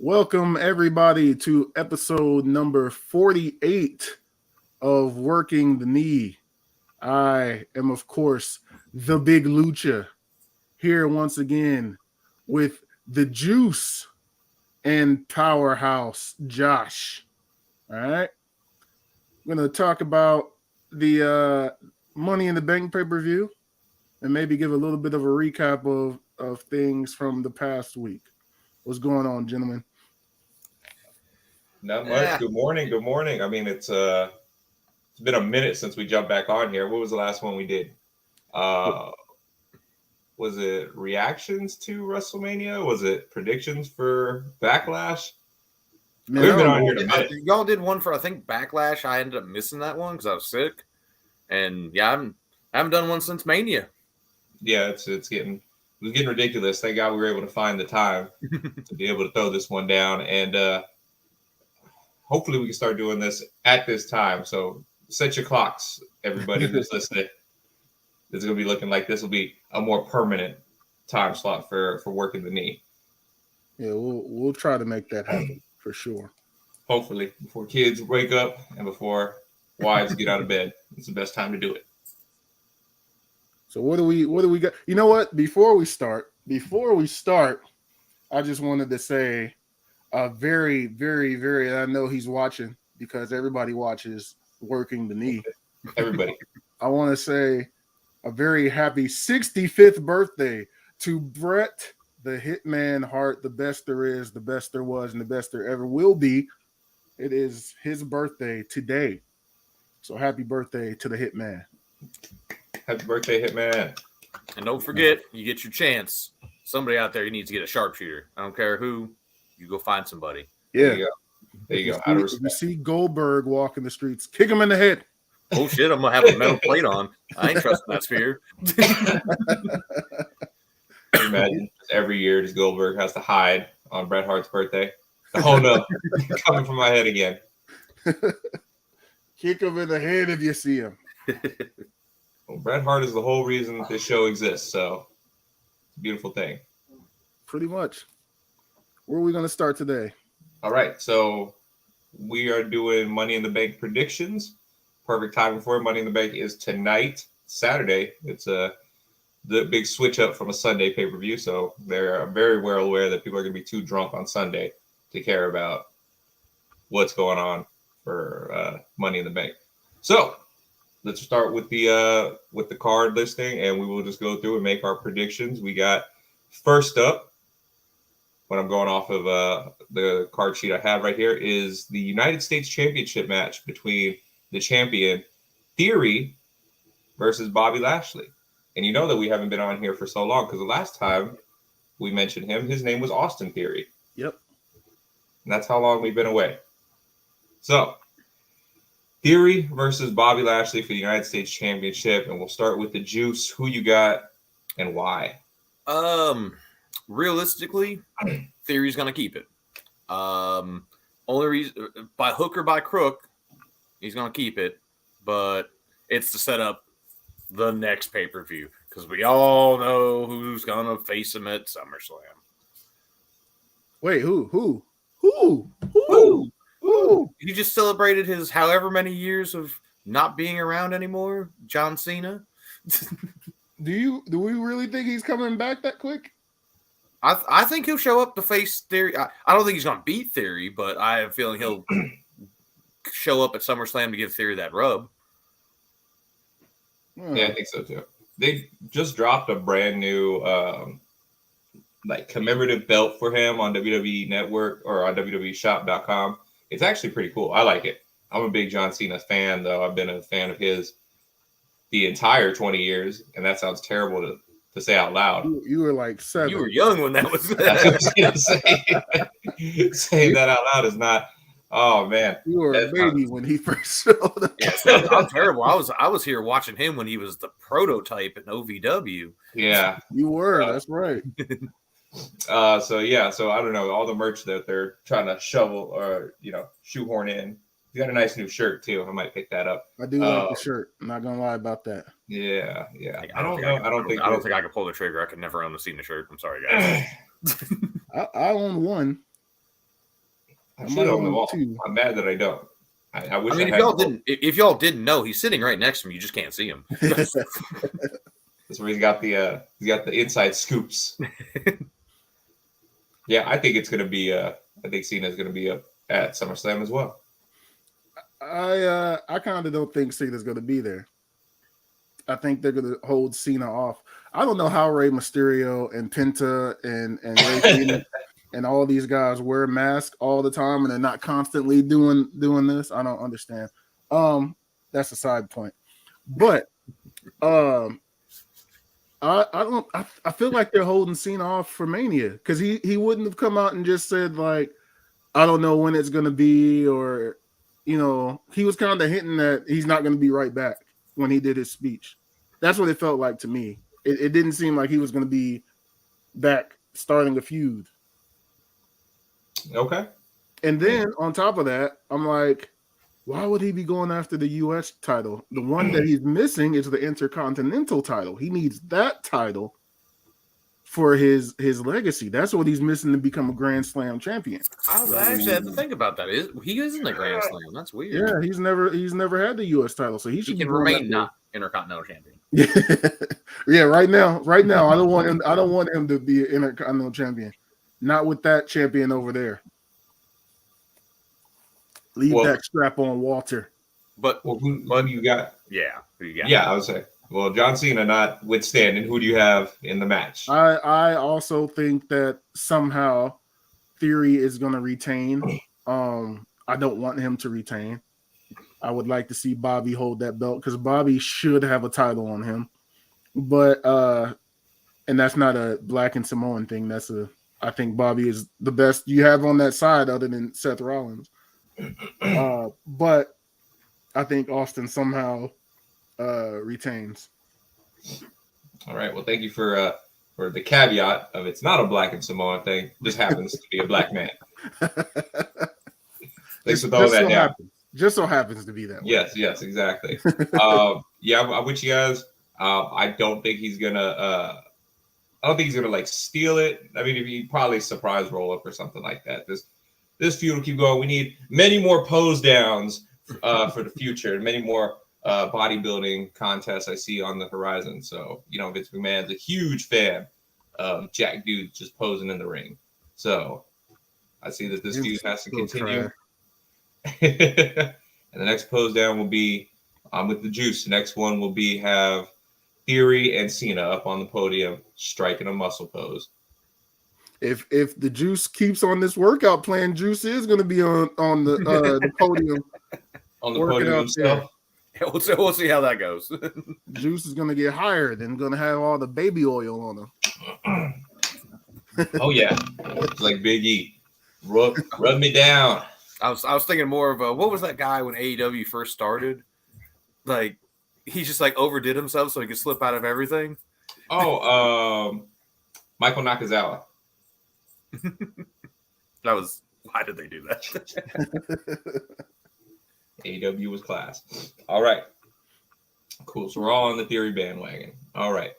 Welcome, everybody, to episode number 48 of Working the Knee. I am, of course, the Big Lucha, here once again with the Juice and Powerhouse Josh. All right. We're going to talk about the Money in the Bank pay-per-view and maybe give a little bit of a recap of things from the past week. What's going on, gentlemen? Not much. Good morning. Good morning. I mean, it's been a minute since we jumped back on here. What was the last one we did? Was it reactions to WrestleMania? Was it predictions for Backlash? Man, We've been on here in a minute. Y'all did one for, I think, Backlash. I ended up missing that one because I was sick. And yeah, I haven't done one since Mania. Yeah, it was getting ridiculous. Thank God we were able to find the time to be able to throw this one down. And hopefully we can start doing this at this time. So set your clocks, everybody who's listening. It's going to be looking like this will be a more permanent time slot for Working the Knee. Yeah, we'll try to make that happen for sure. Hopefully, before kids wake up and before wives get out of bed, it's the best time to do it. So what do we got? You know what? Before we start, I just wanted to say a very, very, very. I know he's watching because everybody watches Working the Knee. Everybody. I want to say a very happy 65th birthday to Bret the Hitman Hart, the best there is, the best there was, and the best there ever will be. It is his birthday today. So happy birthday to the Hitman. Happy birthday, Hitman. And don't forget, you get your chance. Somebody out there, you need to get a sharpshooter. I don't care who. You go find somebody. Yeah. There you go. If you see Goldberg walking the streets, kick him in the head. Oh, shit, I'm going to have a metal plate on. I ain't trusting that spear. Can you imagine every year this Goldberg has to hide on Bret Hart's birthday? Oh, no. Coming from my head again. Kick him in the head if you see him. Well, Bret Hart is the whole reason this show exists, so it's a beautiful thing. Pretty much. Where are we going to start today? All right, so we are doing Money in the Bank predictions. Perfect timing for it. Money in the Bank is tonight, Saturday. It's the big switch up from a Sunday pay-per-view, so they're very well aware that people are going to be too drunk on Sunday to care about what's going on for Money in the Bank. So let's start with the card listing, and we will just go through and make our predictions. We got first up, when I'm going off of the card sheet I have right here, is the United States Championship match between the champion Theory versus Bobby Lashley. And you know that we haven't been on here for so long because the last time we mentioned him, his name was Austin Theory. Yep. And that's how long we've been away. So, Theory versus Bobby Lashley for the United States Championship. And we'll start with the Juice. Who you got and why? Realistically, Theory's going to keep it. Only reason, by hook or by crook, he's going to keep it. But it's to set up the next pay-per-view because we all know who's going to face him at SummerSlam. Wait, who? He just celebrated his however many years of not being around anymore. John Cena. Do we really think he's coming back that quick? I think he'll show up to face Theory. I don't think he's going to beat Theory, but I have a feeling he'll show up at SummerSlam to give Theory that rub. Yeah, I think so too. They just dropped a brand new commemorative belt for him on WWE Network or on WWEshop.com. It's actually pretty cool. I like it. I'm a big John Cena fan, though. I've been a fan of his the entire 20 years, and that sounds terrible to say out loud. You were like 7. You were young when that was. That's what I was going to say. Saying that out loud is not. Oh man, you were a baby when he first showed up. Yes, I'm terrible. I was here watching him when he was the prototype in OVW. Yeah, you were. That's right. So I don't know, all the merch that they're trying to shovel or shoehorn in. You got a nice new shirt too. I might pick that up. I do like the shirt. I'm not gonna lie about that. Yeah. I don't think I can pull the trigger. I could never own the Cena shirt. I'm sorry, guys. I own one. I should own them all. I'm mad that I don't. I wish I mean, if y'all didn't know, he's sitting right next to me. You just can't see him. That's where he's got the inside scoops. Yeah, I think it's gonna be. I think Cena's gonna be up at SummerSlam as well. I kind of don't think Cena's gonna be there. I think they're gonna hold Cena off. I don't know how Rey Mysterio and Penta and Rey Fenix and all these guys wear masks all the time and they're not constantly doing this. I don't understand. That's a side point. But I feel like they're holding Cena off for Mania because he wouldn't have come out and just said like, I don't know when it's gonna be, or he was kind of hinting that he's not gonna be right back when he did his speech. That's what it felt like to me. It didn't seem like he was gonna be back starting a feud. Okay. And then on top of that, I'm like, why would he be going after the U.S. title? The one that he's missing is the Intercontinental title. He needs that title for his legacy. That's what he's missing to become a Grand Slam champion. I actually had to think about that. He isn't a Grand Slam. That's weird. Yeah, he's never had the U.S. title, so he should remain not Intercontinental champion. Yeah, right now, I don't want him to be an Intercontinental champion. Not with that champion over there. Leave that strap on Walter. But who do you got? Yeah, who you got? Yeah, I would say. Well, John Cena notwithstanding, who do you have in the match? I also think that somehow Theory is going to retain. I don't want him to retain. I would like to see Bobby hold that belt because Bobby should have a title on him. But and that's not a Black and Samoan thing. I think Bobby is the best you have on that side other than Seth Rollins. But I think Austin somehow retains. All right. Well, thank you for the caveat of it's not a Black and Samoan thing. Just happens to be a black man. Thanks for throwing that down. Just so happens to be that way. Yes, exactly. Yeah, I'm with you guys. I don't think he's gonna. I don't think he's gonna like steal it. I mean, if he probably surprise roll up or something like that. This feud will keep going. We need many more pose downs for the future, and many more bodybuilding contests I see on the horizon. So Vince McMahon's a huge fan of Jack dudes just posing in the ring. So I see that this feud has to continue. And the next pose down will be with the Juice. The next one will be have Theory and Cena up on the podium striking a muscle pose. If the Juice keeps on this workout plan, Juice is going to be on the podium. On the podium himself. We'll see how that goes. Juice is going to get hired and going to have all the baby oil on him. Oh yeah, it's like Big E. Rub me down. I was thinking more of what was that guy when AEW first started? Like he just like overdid himself so he could slip out of everything. Oh, Michael Nakazawa. Why did they do that? AEW was class. All right. Cool. So we're all on the Theory bandwagon. All right.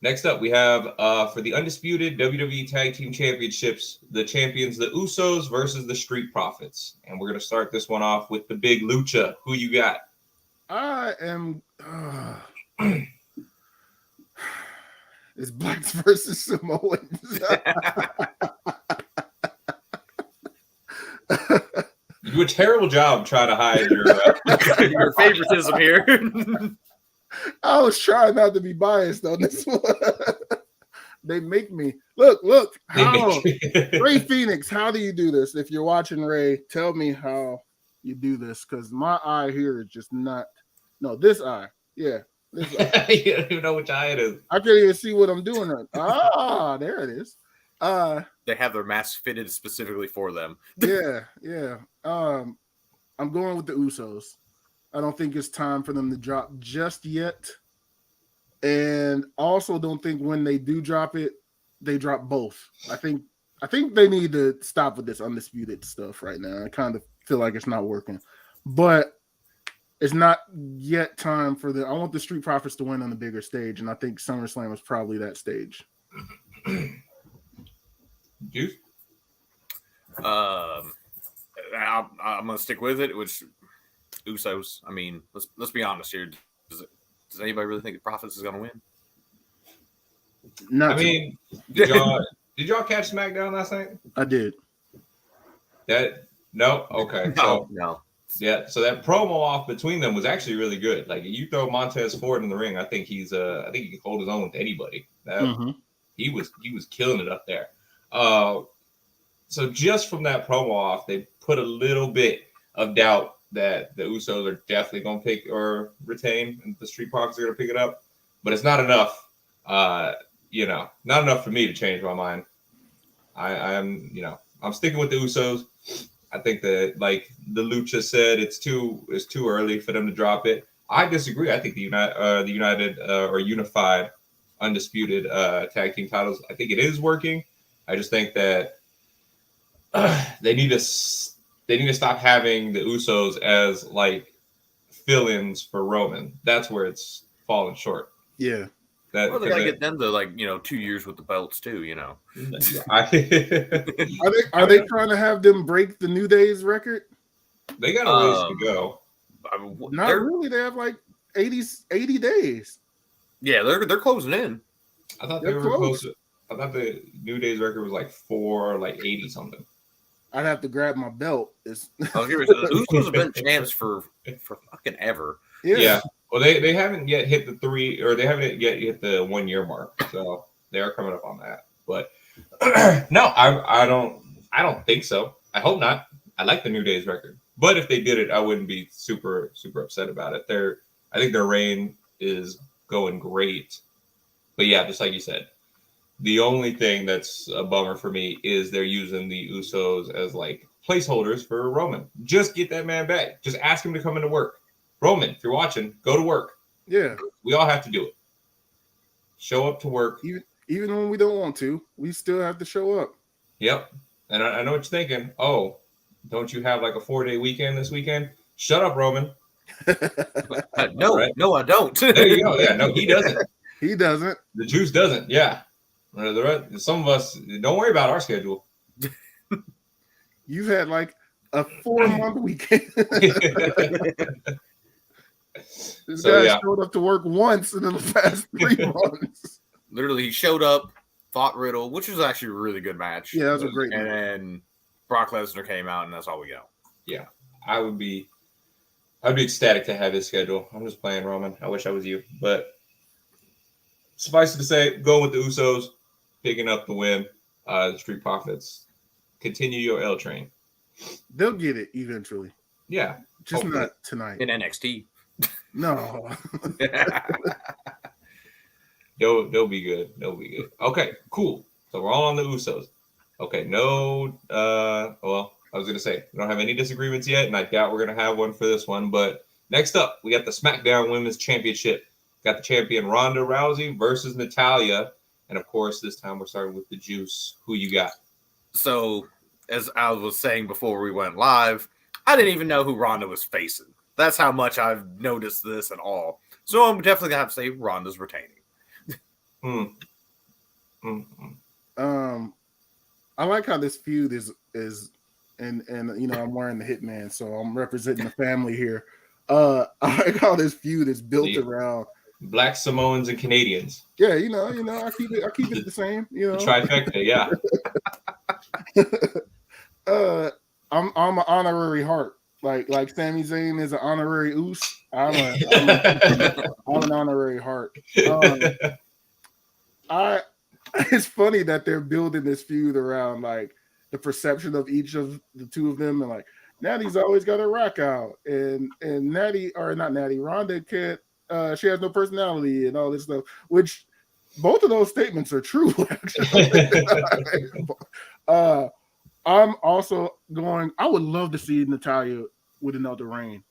Next up, we have for the undisputed WWE Tag Team Championships, the champions, the Usos versus the Street Profits. And we're going to start this one off with the Big Lucha. Who you got? I am... it's Blacks versus Samoans. You do a terrible job trying to hide your favoritism here. I was trying not to be biased on this one. They make me look. How Ray Phoenix? How do you do this? If you're watching Ray, tell me how you do this because my eye here is just not. No, this eye. Yeah, this eye. You don't even know which eye it is. I can't even see what I'm doing. There it is. They have their masks fitted specifically for them. Yeah. I'm going with the Usos. I don't think it's time for them to drop just yet. And also don't think when they do drop it, they drop both. I think they need to stop with this undisputed stuff right now. I kind of feel like it's not working. But it's not yet time for I want the Street Profits to win on the bigger stage, and I think SummerSlam is probably that stage. Juice? I'm gonna stick with it. Which Usos. I mean, let's be honest here. Does anybody really think the Profits is gonna win? Not I mean, did y'all catch SmackDown last night? I did. No? Okay. No. Yeah, so that promo off between them was actually really good. Like you throw Montez Ford in the ring, I think he can hold his own with anybody. He was killing it up there. So just from that promo off, they put a little bit of doubt that the Usos are definitely going to pick or retain, and the Street Profits are going to pick it up. But it's not enough. Not enough for me to change my mind. I'm sticking with the Usos. I think that, like the Lucha said, it's too early for them to drop it. I disagree. I think the United or Unified Undisputed Tag Team titles, I think it is working. I just think that they need to stop having the Usos as like fill-ins for Roman. That's where it's falling short. Yeah. They gotta get them to 2 years with the belts too. Are they trying to have them break the New Day's record? They got a ways to go. Not really. They have like 80 days. Yeah, they're closing in. I thought they were close. I thought the New Day's record was like 80 something. I'd have to grab my belt. Usos have been champs for fucking ever. Yeah. Well, they haven't yet hit the 3, or they haven't yet hit the 1 year mark, so they are coming up on that. But no, I don't think so. I hope not. I like the New Day's record, but if they did it, I wouldn't be super upset about it. I think their reign is going great, but yeah, just like you said, the only thing that's a bummer for me is they're using the Usos as like placeholders for Roman. Just get that man back. Just ask him to come into work. Roman, if you're watching, go to work. Yeah. We all have to do it. Show up to work. Even when we don't want to, we still have to show up. Yep. And I know what you're thinking. Oh, don't you have like a 4-day weekend this weekend? Shut up, Roman. No, right? No, I don't. There you go. Yeah, no, he doesn't. He doesn't. The juice doesn't. Yeah. The rest, some of us, don't worry about our schedule. You've had like a 4-month weekend. This guy showed up to work once in the past 3 months. Literally, he showed up, fought Riddle, which was actually a really good match. Yeah, that was a great match. And then Brock Lesnar came out, and that's all we got. Yeah, I'd be ecstatic to have his schedule. I'm just playing, Roman. I wish I was you, but suffice it to say, go with the Usos, picking up the win. The Street Profits, continue your L train. They'll get it eventually. Yeah, just hopefully. Not tonight in NXT. No. They'll be good. They'll be good. Okay, cool. So we're all on the Usos. Okay, no. Well, I was gonna say we don't have any disagreements yet, and I doubt we're gonna have one for this one. But next up, we got the SmackDown Women's Championship. Got the champion Ronda Rousey versus Natalya, and of course, this time we're starting with the Juice. Who you got? So, as I was saying before we went live, I didn't even know who Ronda was facing. That's how much I've noticed this at all. So I'm definitely gonna have to say Ronda's retaining. I like how this feud is and I'm wearing the Hitman, so I'm representing the family here. I like how this feud is built around Black Samoans and Canadians. Yeah, I keep it the same. The trifecta, yeah. I'm an honorary Heart. Like Sami Zayn is an honorary Oos. I'm an honorary Heart. It's funny that they're building this feud around like the perception of each of the two of them, and like Natty's always got a rock out, and Ronda can't. She has no personality and all this stuff. Which both of those statements are true. Actually, I'm also going. I would love to see Natalya with another reign,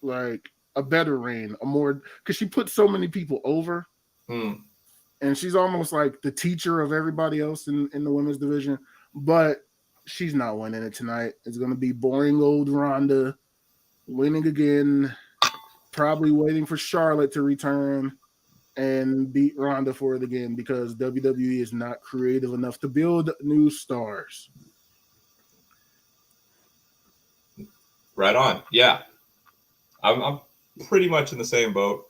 like a better reign, a more because she put so many people over. And she's almost like the teacher of everybody else in the women's division, but she's not winning it tonight. It's going to be boring old Ronda winning again, probably waiting for Charlotte to return and beat Ronda for it again because WWE is not creative enough to build new stars. Right on. Yeah. I'm pretty much in the same boat.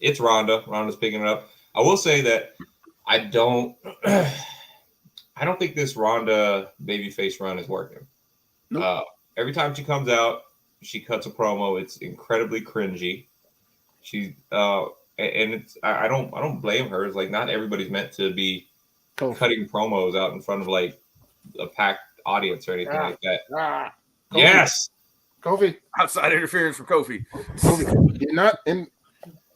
It's Ronda. Ronda's picking it up. I will say that I don't I don't think this Ronda babyface run is working. Nope. Every time she comes out, she cuts a promo. It's incredibly cringy. She and it's I don't blame her. It's like not everybody's meant to be Kofi. cutting promos out in front of like a packed audience or anything like that. Kofi. Yes. Kofi. Outside interference from Kofi. Kofi.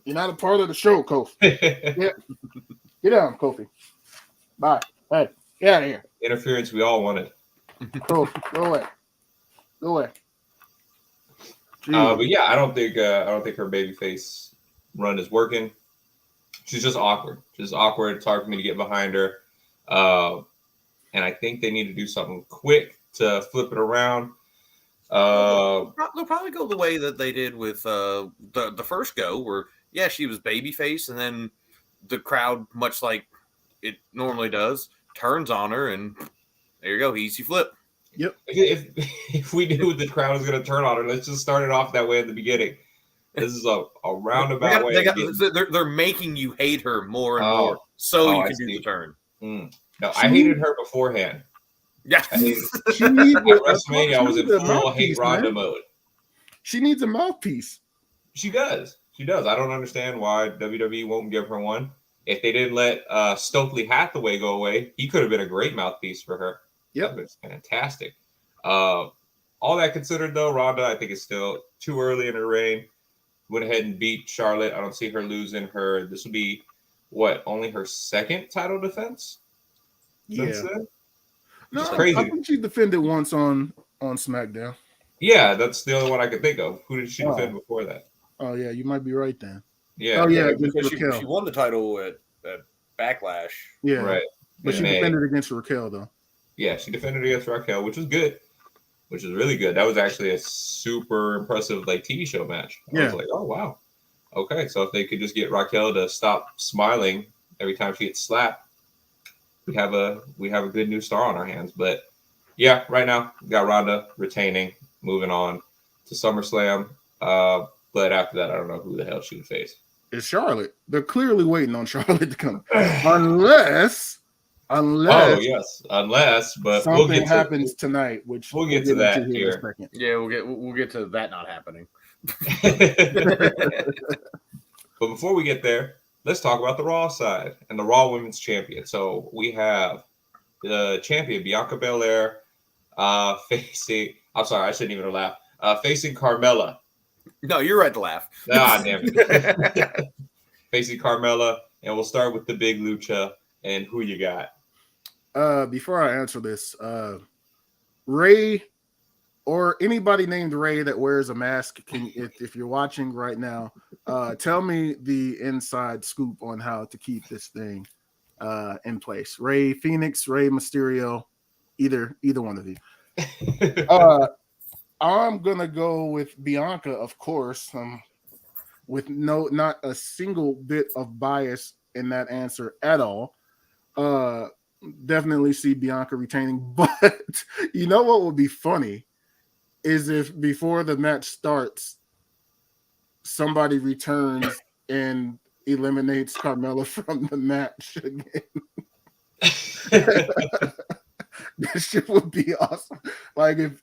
You're not a part of the show, Kofi. Yeah. Get down, Kofi. Bye. Hey, get out of here. Interference we all wanted. Kofi, go away. Go away. But yeah, I don't think her babyface run is working. She's just awkward. She's awkward. It's hard for me to get behind her. And I think they need to do something quick to flip it around. They'll probably go the way that they did with the first go, where she was babyface, and then the crowd, much like it normally does, turns on her, and there you go, easy flip. Yep. If we knew the crowd was going to turn on her, let's just start it off that way at the beginning. This is a roundabout way. They're making you hate her more and more, so you can do the turn. No, I hated her beforehand. Yeah. At WrestleMania, I was in full hate Ronda mode. She needs a mouthpiece. She does. I don't understand why WWE won't give her one. If they didn't let Stokely Hathaway go away, he could have been a great mouthpiece for her. Yep. It's fantastic. All that considered, though, Ronda, I think it's still too early in her reign. Went ahead and beat Charlotte. I don't see her losing her. This will be, only her second title defense? Yeah. No, crazy. I think she defended once on SmackDown. Yeah, that's the only one I could think of. Who did she defend before that? Oh, yeah, you might be right then. Yeah. Oh, yeah, she won the title at Backlash. Yeah. Right. But she defended against Raquel, though. Yeah, she defended against Raquel, which was good. Which is really good. That was actually a super impressive TV show match. I was like, oh, wow. Okay, so if they could just get Raquel to stop smiling every time she gets slapped, we have a good new star on our hands. But yeah, right now we got Ronda retaining, moving on to SummerSlam. But after that, I don't know who the hell she would face. It's Charlotte. They're clearly waiting on Charlotte to come, unless. Oh yes, unless. But something happens tonight, which we'll get to that here. Yeah, we'll get to that not happening. But before we get there, let's talk about the Raw side and the Raw Women's Champion. So we have the champion Bianca Belair facing. I'm sorry, I shouldn't even laugh. Facing Carmella. No, you're right to laugh. Ah, damn it. Facing Carmella, and we'll start with the big Lucha. And who you got? Before I answer this, Ray or anybody named Ray that wears a mask, if you're watching right now, tell me the inside scoop on how to keep this thing in place. Ray Phoenix, Ray Mysterio, either one of you. I'm gonna go with Bianca, of course, with not a single bit of bias in that answer at all. Definitely see Bianca retaining, but you know what would be funny is if before the match starts, somebody returns and eliminates Carmella from the match again. This shit would be awesome. Like if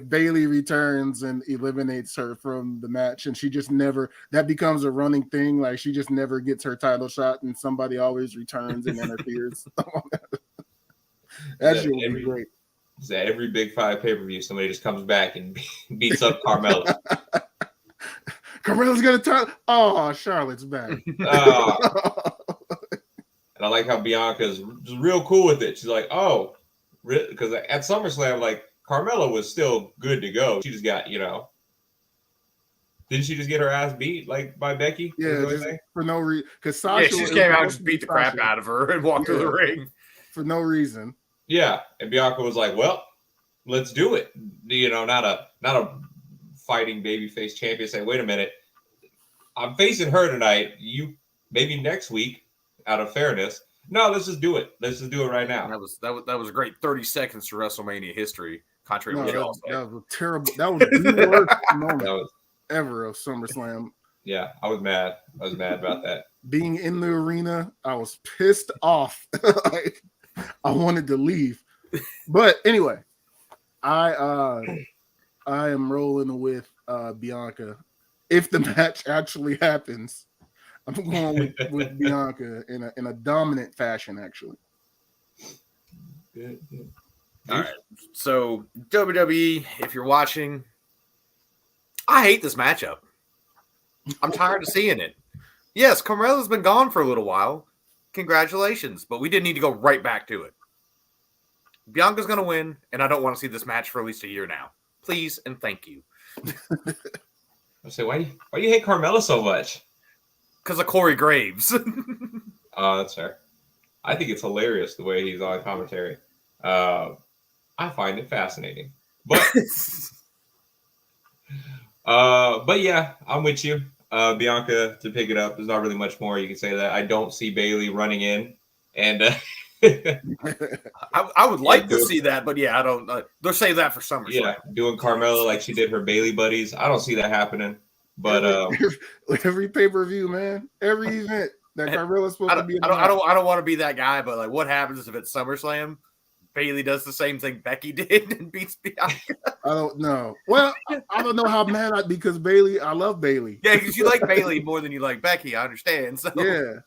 Bayley returns and eliminates her from the match, and she just never, that becomes a running thing. Like she just never gets her title shot, and somebody always returns and interferes. That shit would be great. Is that every Big Five pay-per-view, somebody just comes back and beats up Carmella? Carmella's gonna turn. Oh, Charlotte's back. And I like how Bianca's just real cool with it. She's like, oh, because at SummerSlam, like, Carmella was still good to go. She just got, didn't she just get her ass beat, like, by Becky? Yeah, for no reason. Because Sasha she just came out and just beat the crap out of her and walked through the ring. For no reason. Yeah, and Bianca was like, well, let's do it. Not a fighting babyface champion saying, wait a minute, I'm facing her tonight. You maybe next week. Out of fairness, no, let's just do it. Let's just do it right now. That was a great 30 seconds to WrestleMania history Contrary No, to what y'all say. that was terrible. That was the worst moment That was, ever of SummerSlam. yeah, I was mad. I was mad about that. Being in the arena, I was pissed off. Like, I wanted to leave. But anyway, I am rolling with Bianca. If the match actually happens, I'm going with Bianca in a dominant fashion, actually. Good, good. All right. So WWE, if you're watching, I hate this matchup. I'm tired of seeing it. Yes, Carmella's been gone for a little while. Congratulations, but we didn't need to go right back to it. Bianca's going to win, and I don't want to see this match for at least a year now. Please and thank you. I say, why do you hate Carmella so much? Because of Corey Graves. Oh, that's fair. I think it's hilarious the way he's on commentary. I find it fascinating. But but yeah, I'm with you. Bianca, to pick it up, there's not really much more you can say that. I don't see Bailey running in, and I would like to see that, but yeah, I don't. They'll save that for SummerSlam. Yeah, doing Carmella like she did her Bailey buddies. I don't see that happening. But every pay-per-view, man, every event that Carmella's supposed to be in. I don't want to be that guy, but like, what happens if it's SummerSlam? Bailey does the same thing Becky did and beats Bianca. I don't know. Well, I don't know how mad because Bailey. I love Bailey. Yeah, because you like Bailey more than you like Becky. I understand. So yeah.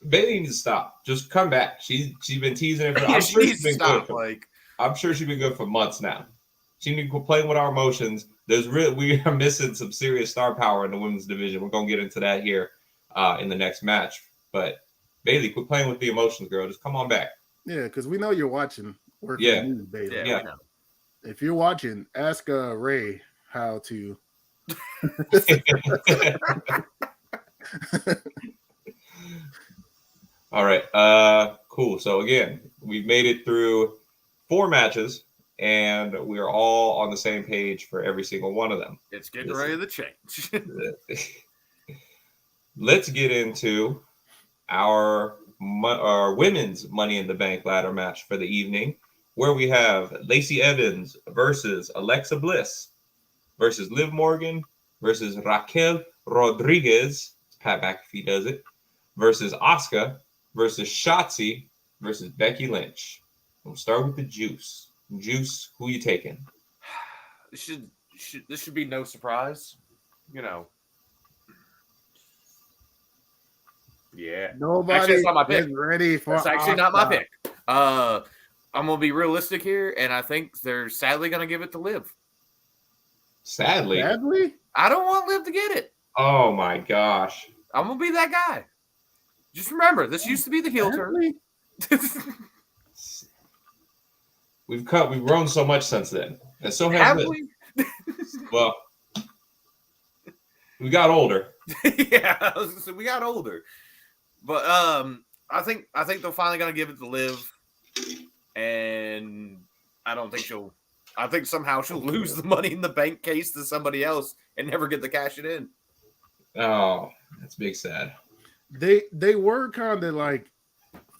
Bailey needs to stop. Just come back. She's been teasing it. I'm sure she's been good. I'm sure she's been good for months now. She needs to quit playing with our emotions. We are missing some serious star power in the women's division. We're gonna get into that here in the next match. But Bailey, quit playing with the emotions, girl. Just come on back. Yeah, because we know you're watching. Yeah, news, Bailey. Yeah. If you're watching, ask Ray how to. All right. Cool. So again, we've made it through 4 matches, and we're all on the same page for every single one of them. It's getting ready to change. Let's get into our women's Money in the Bank ladder match for the evening, where we have Lacey Evans versus Alexa Bliss versus Liv Morgan versus Raquel Rodriguez. Pat McAfee does it. Versus Asuka versus Shotzi versus Becky Lynch. We'll start with the Juice. Juice, who you taking? This should be no surprise. You know. Yeah. Nobody's not my pick. Ready for That's actually not my pick. I'm gonna be realistic here, and I think they're sadly gonna give it to Liv. Sadly? I don't want Liv to get it. Oh my gosh. I'm gonna be that guy. Just remember, this used to be the heel turn. We've grown so much since then. And so has Liv. Well, we got older. Yeah, so we got older. But I think they're finally gonna give it to Liv, and I don't think I think somehow she'll lose the Money in the Bank case to somebody else and never get to cash it in. Oh, that's big sad. They were kind of like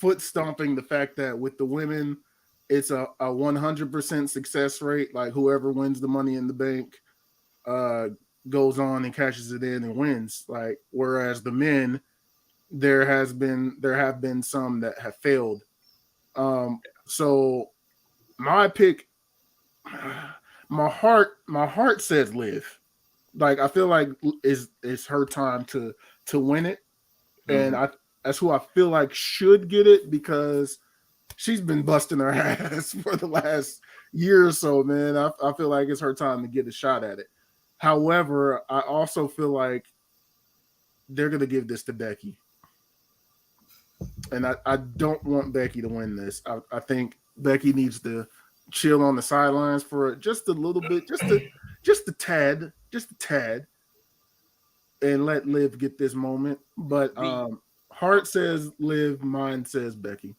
foot stomping the fact that with the women, it's a 100% success rate. Like whoever wins the Money in the Bank goes on and cashes it in and wins. Like whereas the men, there have been some that have failed. So my pick, my heart says Liv. Like I feel like it's her time to win it, and that's who I feel like should get it because she's been busting her ass for the last year or so, man. I feel like it's her time to get a shot at it. However, I also feel like they're gonna give this to Becky. And I don't want Becky to win this. I think Becky needs to chill on the sidelines for just a little bit, just a tad, and let Liv get this moment. But heart says Liv, mind says Becky.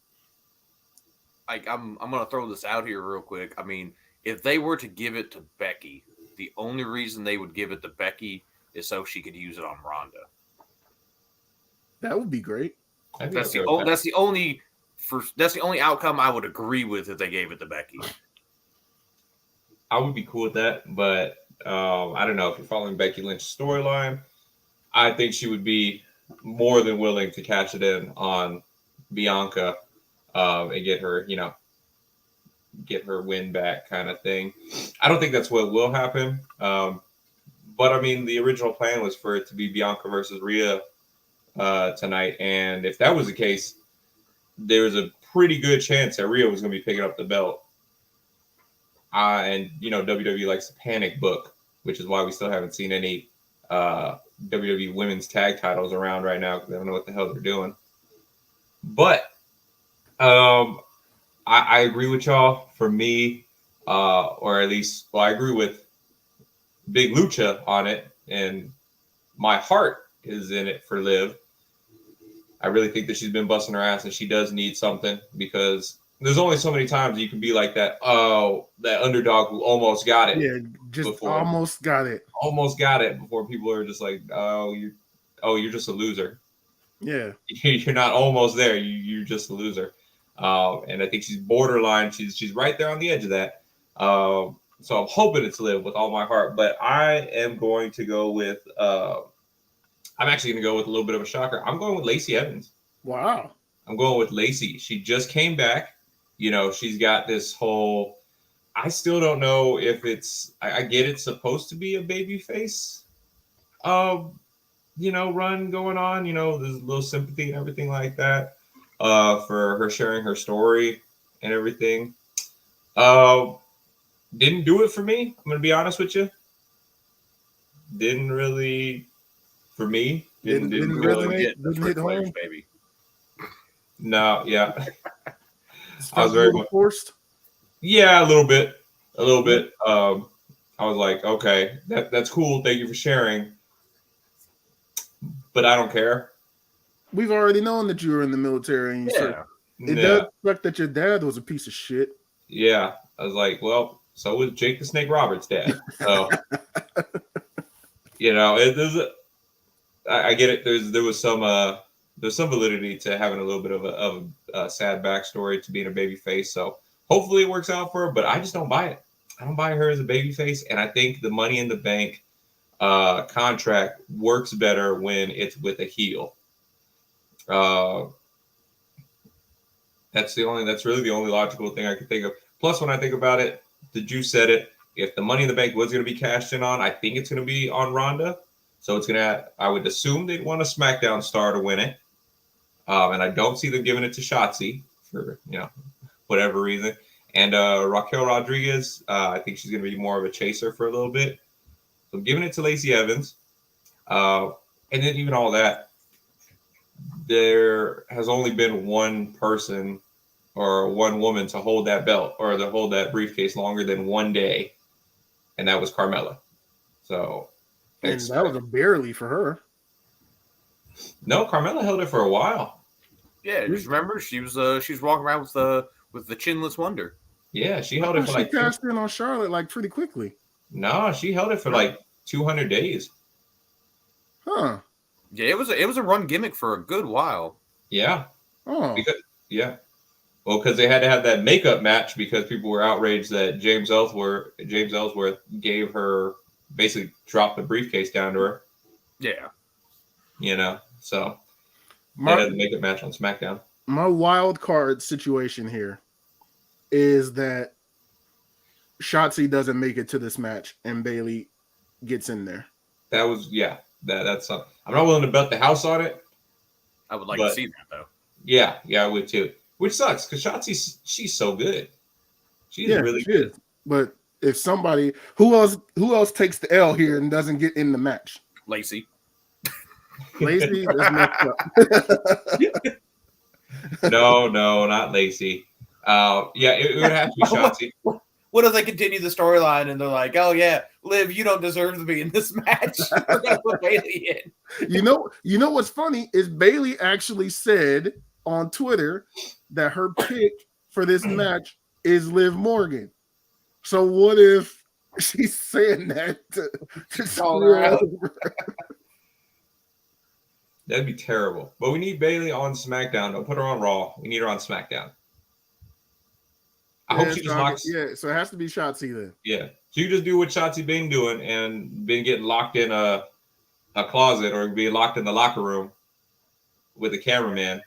I'm gonna throw this out here real quick. I mean, if they were to give it to Becky, the only reason they would give it to Becky is so she could use it on Ronda. That would be great. That's the only outcome I would agree with if they gave it to Becky. I would be cool with that, but I don't know if you're following Becky Lynch's storyline. I think she would be more than willing to cash it in on Bianca and get her win back, kind of thing. I don't think that's what will happen. But I mean, the original plan was for it to be Bianca versus Rhea tonight, and if that was the case, there's a pretty good chance that Rhea was going to be picking up the belt. And WWE likes to panic book, which is why we still haven't seen any WWE women's tag titles around right now because they don't know what the hell they're doing. But I agree with y'all. For me, or at least, well, I agree with Big Lucha on it, and my heart is in it for Liv. I really think that she's been busting her ass, and she does need something because there's only so many times you can be like that. Oh, that underdog who almost got it. Yeah, just before. almost got it. Almost got it before people are just like, you're just a loser. Yeah, You're not almost there. You're just a loser. And I think she's borderline. She's right there on the edge of that. So I'm hoping it's Liv with all my heart. But I am going to go with. I'm actually going to go with a little bit of a shocker. I'm going with Lacey Evans. wow. I'm going with Lacey. She just came back. She's got this whole. I still don't know if it's. I get it's supposed to be a baby face. Run going on. There's a little sympathy and everything like that. For her sharing her story and everything. Didn't do it for me. I'm gonna be honest with you. Didn't really, for me. Didn't resonate. Didn't hit home, baby. No, yeah. I was very forced. Yeah, a little bit. I was like, okay, that's cool. Thank you for sharing, but I don't care. We've already known that you were in the military, and it does suck that your dad was a piece of shit. Yeah, I was like, well, so was Jake the Snake Roberts' dad. So, I get it. There's some validity to having a little bit of a sad backstory to being a baby face. So hopefully it works out for her, but I just don't buy it. I don't buy her as a baby face, and I think the Money in the Bank contract works better when it's with a heel. That's really the only logical thing I could think of. Plus, when I think about it, the Juice said it. If the Money in the Bank was going to be cashed in on, I think it's going to be on Ronda. So I would assume they'd want a SmackDown star to win it. And I don't see them giving it to Shotzi for, whatever reason. And Raquel Rodriguez, I think she's going to be more of a chaser for a little bit. So I'm giving it to Lacey Evans. And then even all that, there has only been one person or one woman to hold that belt or to hold that briefcase longer than one day. And that was Carmella. So. And that was a barely for her. No, Carmella held it for a while. Yeah, just remember she was walking around with the chinless wonder. Yeah, she held it for she cashed in on Charlotte pretty quickly. No, she held it for 200 days. Huh. Yeah, it was a run gimmick for a good while. Yeah. Oh. Because they had to have that makeup match because people were outraged that James Ellsworth gave her basically dropped the briefcase down to her. Yeah. So they had the makeup match on SmackDown. My wild card situation here is that Shotzi doesn't make it to this match and Bayley gets in there. That's something. I'm not willing to bet the house on it. I would like to see that though. Yeah, I would too. Which sucks because Shotzi, she's so good. She's really good. But if somebody who else takes the L here and doesn't get in the match? Lacey, that's messed up. No, not Lacey. It would have to be Shotzi. What if they continue the storyline and they're like, "Oh yeah, Liv, you don't deserve to be in this match. We're gonna put Bayley in." You know what's funny is Bayley actually said on Twitter that her pick for this match is Liv Morgan. So what if she's saying that to screw her over? That'd be terrible. But we need Bayley on SmackDown. Don't put her on Raw. We need her on SmackDown. I hope she just locks. Yeah, so it has to be Shotzi then. Yeah, so you just do what Shotzi been doing and been getting locked in a closet or being locked in the locker room with a cameraman.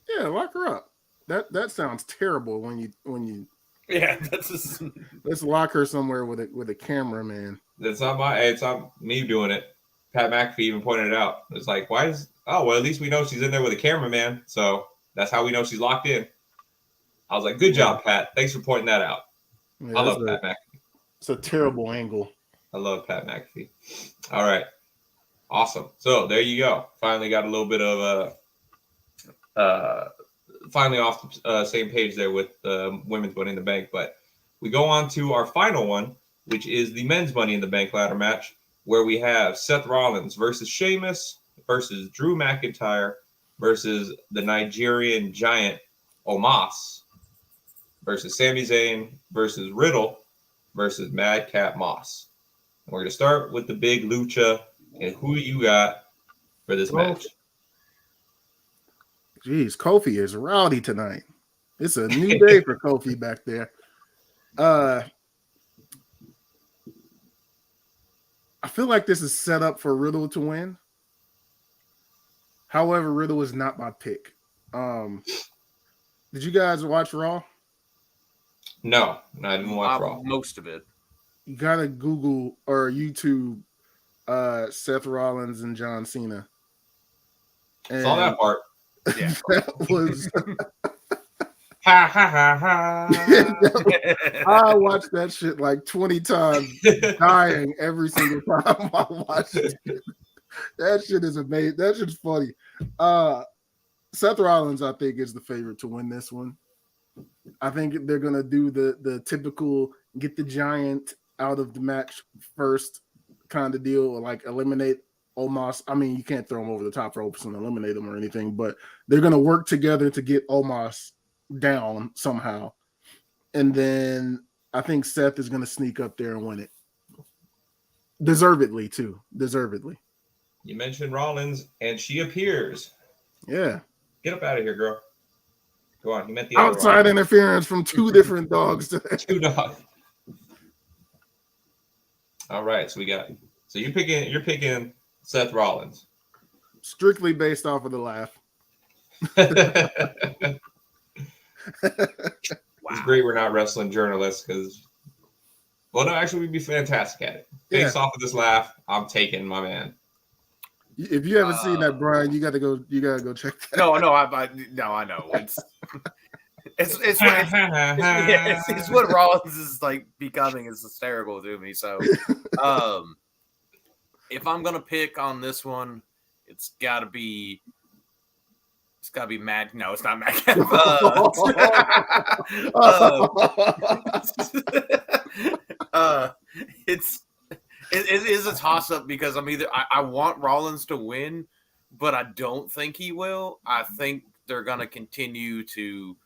Yeah, lock her up. That sounds terrible when you. Yeah, that's just... Let's lock her somewhere with a cameraman. It's not me doing it. Pat McAfee even pointed it out. It's like, why is? Oh, well, at least we know she's in there with a cameraman, so that's how we know she's locked in. I was like, good job, Pat. Thanks for pointing that out. Yeah, I love Pat McAfee. It's a terrible angle. I love Pat McAfee. All right. Awesome. So there you go. Finally got a little bit of finally off the same page there with women's Money in the Bank. But we go on to our final one, which is the men's Money in the Bank ladder match, where we have Seth Rollins versus Sheamus versus Drew McIntyre versus the Nigerian giant Omos versus Sami Zayn versus Riddle versus Madcap Moss. And we're going to start with the big lucha. And who you got for this match? Jeez, Kofi is rowdy tonight. It's a new day for Kofi back there. I feel like this is set up for Riddle to win. However, Riddle is not my pick. Did you guys watch Raw? No, I didn't watch Raw. Most of it. You gotta Google or YouTube Seth Rollins and John Cena. And saw that part. Yeah. That was Ha ha ha ha. I watched that shit like 20 times, dying every single time I watched it. That shit is amazing. That shit's funny. Seth Rollins, I think, is the favorite to win this one. I think they're gonna do the typical get the giant out of the match first kind of deal, like eliminate Omos. I mean, you can't throw him over the top ropes and eliminate him or anything, but they're gonna work together to get Omos down somehow. And then I think Seth is gonna sneak up there and win it. Deservedly, too. Deservedly. You mentioned Rollins, and she appears. Yeah. Get up out of here, girl. Go on. You meant the outside interference from two different dogs today. Two dogs. All right, so you're picking Seth Rollins. Strictly based off of the laugh. It's great we're not wrestling journalists because, well, no, actually, we'd be fantastic at it. Based off of this laugh, I'm taking my man. If you haven't seen that, Brian, you gotta go check that. No, I know. It's what Rollins is like becoming is hysterical to me. So, if I'm gonna pick on this one, it's gotta be Mad. No, it's not Mad. It is a toss up because I want Rollins to win, but I don't think he will. I think they're gonna continue to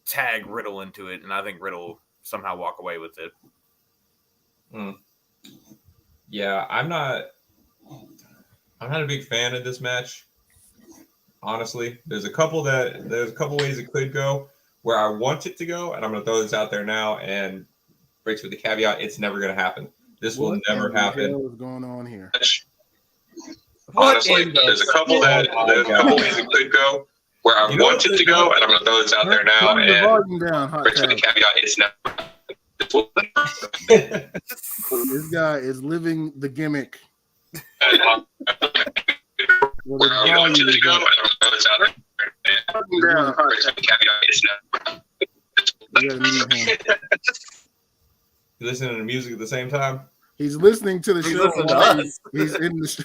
tag Riddle into it, and I think Riddle will somehow walk away with it. Yeah, I'm not a big fan of this match. Honestly, there's a couple ways it could go where I want it to go, and I'm going to throw this out there now and breaks with the caveat: it's never going to happen. This will never happen. What is going on here? Honestly, there's a couple ways it could go where I want it to go, and I'm going to throw this out there now and breaks with the caveat: it's never. This guy is living the gimmick. Where I want it to go, and I'm going to throw this out there. You listening to music at the same time? He's listening to the show. He's in the show.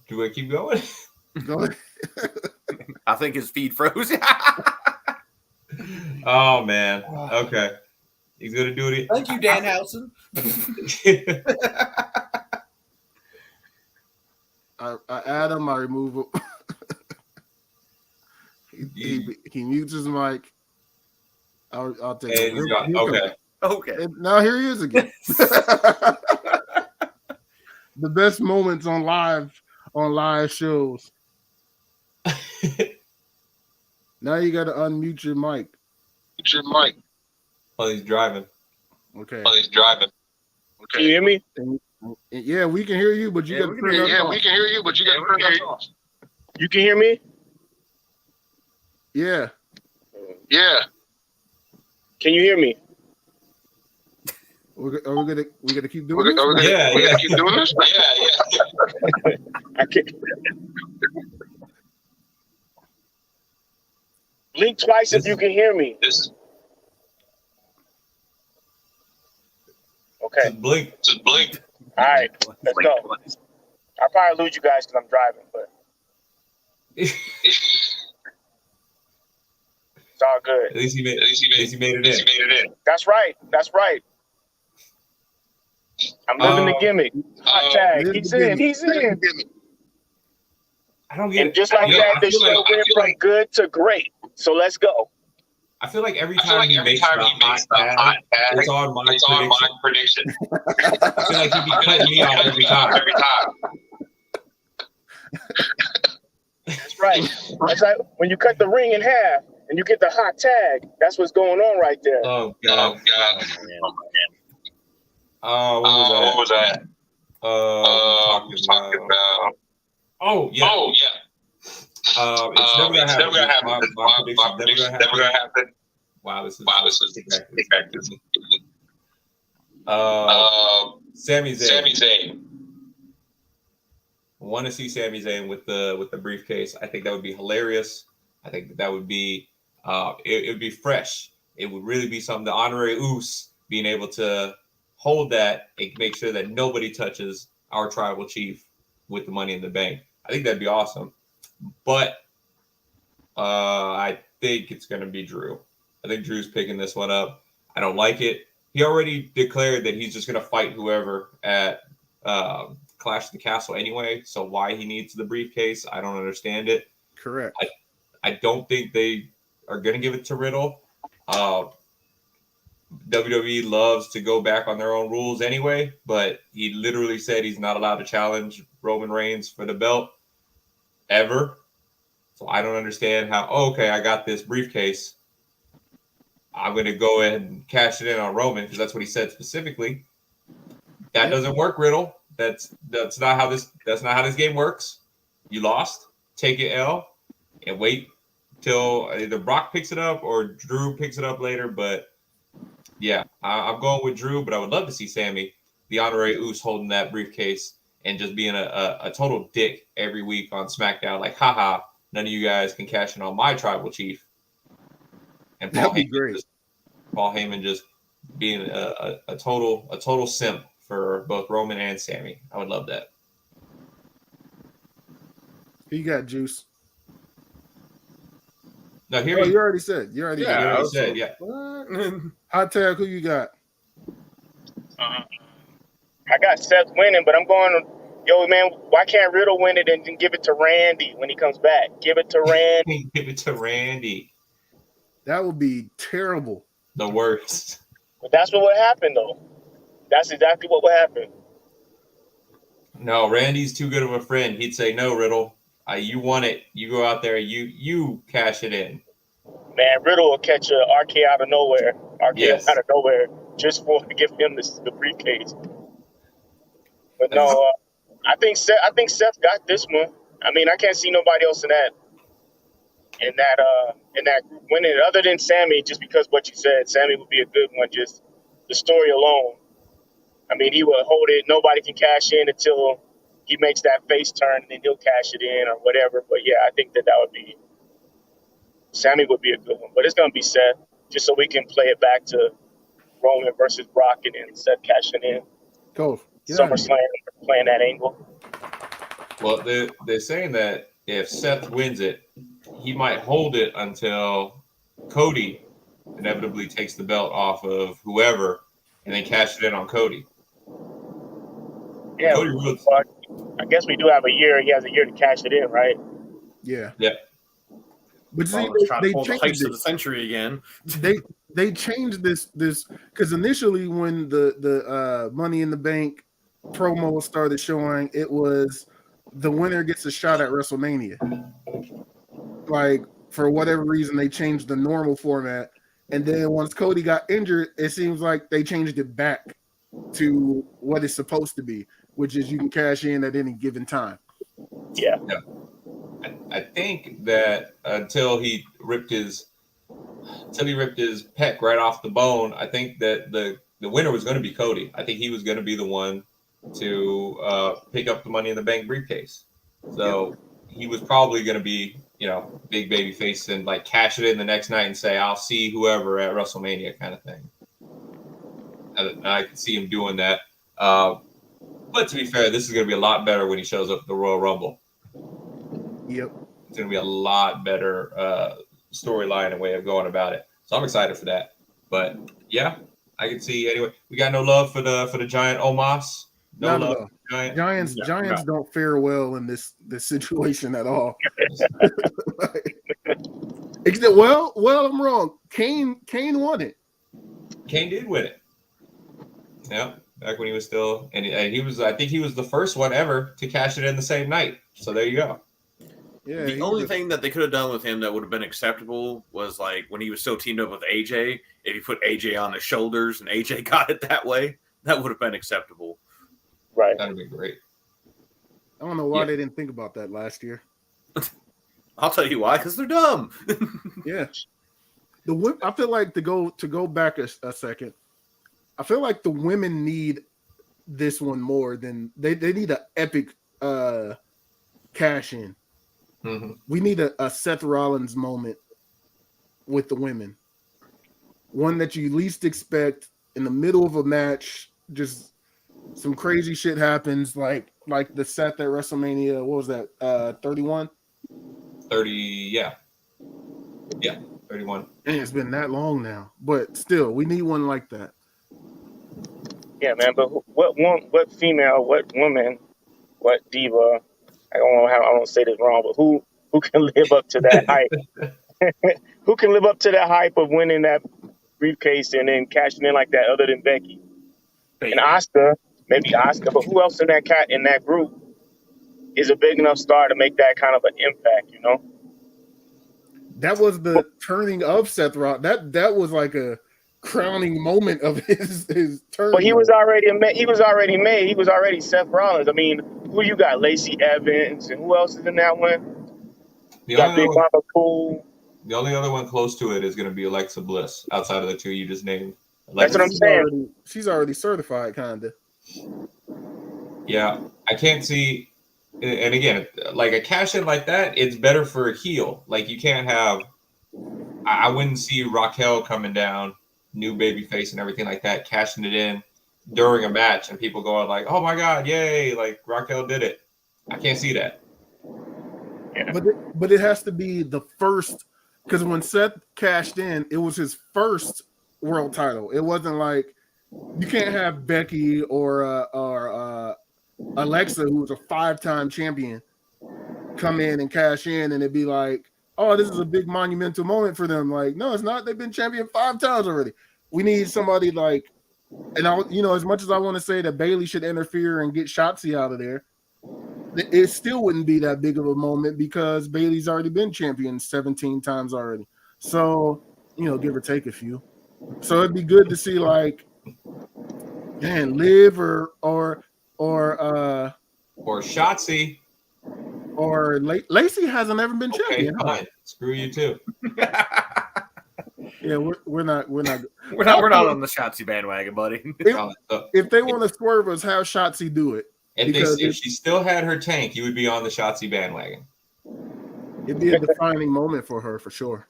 Do I keep going? Go ahead. I think his feed froze. Oh man. Okay. He's gonna do it. Thank you, Danhausen. I add him, I remove him. He mutes his mic. I'll take it. Okay. And now here he is again. The best moments on live shows. Now you got to unmute your mic. Oh, he's driving. Okay. Can you hear me? Yeah, we can hear you, but you got to turn that off. we can hear you, but you got to turn that off. You can hear me? Yeah. Can you hear me? Are we gonna keep doing this? Yeah. Keep doing this? I can't. Blink twice if you can hear me. Okay. Just blink. All right. Let's go. I'll probably lose you guys because I'm driving, but it's all good. At least he made it in. That's right. I'm living the gimmick. Hot tag. He's in. I don't get And it. just like that, this show went from good to great. So let's go. I feel like every time he makes the hot tag, it's on my prediction. I feel like he'd be cutting me off every time. That's right. That's like when you cut the ring in half and you get the hot tag. That's what's going on right there. Oh God. What was that? Talking about. Oh yeah. It's never gonna happen. My prediction's never gonna happen. Wow, this is exactly. Sami Zayn. I want to see Sami Zayn with the briefcase. I think that would be hilarious. I think that would be it would be fresh. It would really be something. The honorary Uce being able to hold that and make sure that nobody touches our tribal chief with the Money in the Bank. I think that'd be awesome. But I think it's going to be Drew. I think Drew's picking this one up. I don't like it. He already declared that he's just going to fight whoever at Clash of the Castle anyway. So why he needs the briefcase, I don't understand it. Correct. I don't think they are going to give it to Riddle. WWE loves to go back on their own rules anyway, but he literally said he's not allowed to challenge Roman Reigns for the belt ever. So I don't understand how, okay, I got this briefcase. I'm going to go ahead and cash it in on Roman because that's what he said specifically. That doesn't work, Riddle. That's not how this game works. You lost. Take it L and wait till either Brock picks it up or Drew picks it up later. But yeah, I'm going with Drew, but I would love to see Sammy, the honorary Uce, holding that briefcase and just being a total dick every week on SmackDown. Like, haha, none of you guys can cash in on my tribal chief. And That'd be great. Paul Heyman just being a total simp for both Roman and Sammy. I would love that. Who you got, Juice? No, you already said. You already said. Yeah. Hot tag. Who you got? I got Seth winning, but I'm going. Yo, man, why can't Riddle win it and then give it to Randy when he comes back? Give it to Randy. Give it to Randy. That would be terrible. The worst. But that's what would happen, though. That's exactly what would happen. No, Randy's too good of a friend. He'd say, "No, Riddle, you want it. You go out there. You cash it in." Man, Riddle will catch a RK out of nowhere. Out of nowhere, just to give him the briefcase. But no, I think Seth got this one. I mean, I can't see nobody else in that group winning it other than Sammy, just because what you said. Sammy would be a good one, just the story alone. I mean, he will hold it. Nobody can cash in until he makes that face turn, and then he'll cash it in or whatever. But yeah, I think that would be Sammy would be a good one. But it's gonna be Seth, just so we can play it back to Roman versus Brock, and then Seth cashing in. Go. SummerSlam playing that angle. Well, they're saying that if Seth wins it, he might hold it until Cody inevitably takes the belt off of whoever and then cash it in on Cody. Yeah, I guess we do have a year. He has a year to cash it in, right? Yeah. Yeah. But see, they changed the century again. They changed this because initially when the Money in the Bank promo started showing, it was the winner gets a shot at WrestleMania. Like for whatever reason, they changed the normal format. And then once Cody got injured, it seems like they changed it back to what it's supposed to be, which is you can cash in at any given time. Yeah. I think that until he ripped his pec right off the bone, I think that the winner was going to be Cody. I think he was going to be the one to pick up the Money in the Bank briefcase. So he was probably going to be, big baby face and like cash it in the next night and say, I'll see whoever at WrestleMania kind of thing. And I could see him doing that. But to be fair, this is going to be a lot better when he shows up at the Royal Rumble. Yep. It's going to be a lot better storyline and way of going about it. So I'm excited for that. But yeah, I can see anyway. We got no love for the giant Omos. No love for the giant. Giants don't fare well in this situation at all. Well, I'm wrong. Kane won it. Kane did win it. Yeah, back when he was still, and he was. I think he was the first one ever to cash it in the same night. So there you go. Yeah. The only thing that they could have done with him that would have been acceptable was like when he was still teamed up with AJ. If you put AJ on his shoulders and AJ got it that way, that would have been acceptable. Right. That'd be great. I don't know why they didn't think about that last year. I'll tell you why, because they're dumb. Yeah. I feel like to go back a second, I feel like the women need this one more than they need an epic cash in. Mm-hmm. We need a Seth Rollins moment with the women. One that you least expect in the middle of a match, just some crazy shit happens, like the Seth at WrestleMania. What was that? 31? 30, yeah. Yeah, 31. And it's been that long now. But still, we need one like that. Yeah, man. But what female, what woman, what diva, I don't know how I don't say this wrong, but who can live up to that hype? Who can live up to that hype of winning that briefcase and then cashing in like that other than Becky? And Asuka, maybe Asuka, but who else in that group is a big enough star to make that kind of an impact, That was the turning of Seth Rollins. That was like a crowning moment of his turn. But he was already made. He was already Seth Rollins. I mean, who you got? Lacey Evans, and who else is in that one? The only other one close to it is going to be Alexa Bliss, outside of the two you just named. That's what I'm saying. She's already certified, kind of. Yeah, I can't see. And again, like a cash in like that, it's better for a heel. Like you can't have. I wouldn't see Raquel coming down, new baby face and everything like that, cashing it in during a match, and people going like, "Oh my God, yay!" Like Raquel did it. I can't see that. Yeah. But it has to be the first, because when Seth cashed in, it was his first world title. It wasn't like you can't have Becky or Alexa, who was a 5-time champion, come in and cash in, and it'd be like, oh, this is a big monumental moment for them. Like, no, it's not. They've been champion 5 times already. We need somebody like, and as much as I want to say that Bayley should interfere and get Shotzi out of there, it still wouldn't be that big of a moment because Bayley's already been champion 17 times already. So, give or take a few. So it'd be good to see like, man, Liv or Shotzi. Or Lacey hasn't ever been champion. Fine. Huh? Screw you too. Yeah, we're not on the Shotzi bandwagon, buddy. If they want to swerve us, have Shotzi do it. If she still had her tank, you would be on the Shotzi bandwagon. It'd be a defining moment for her for sure.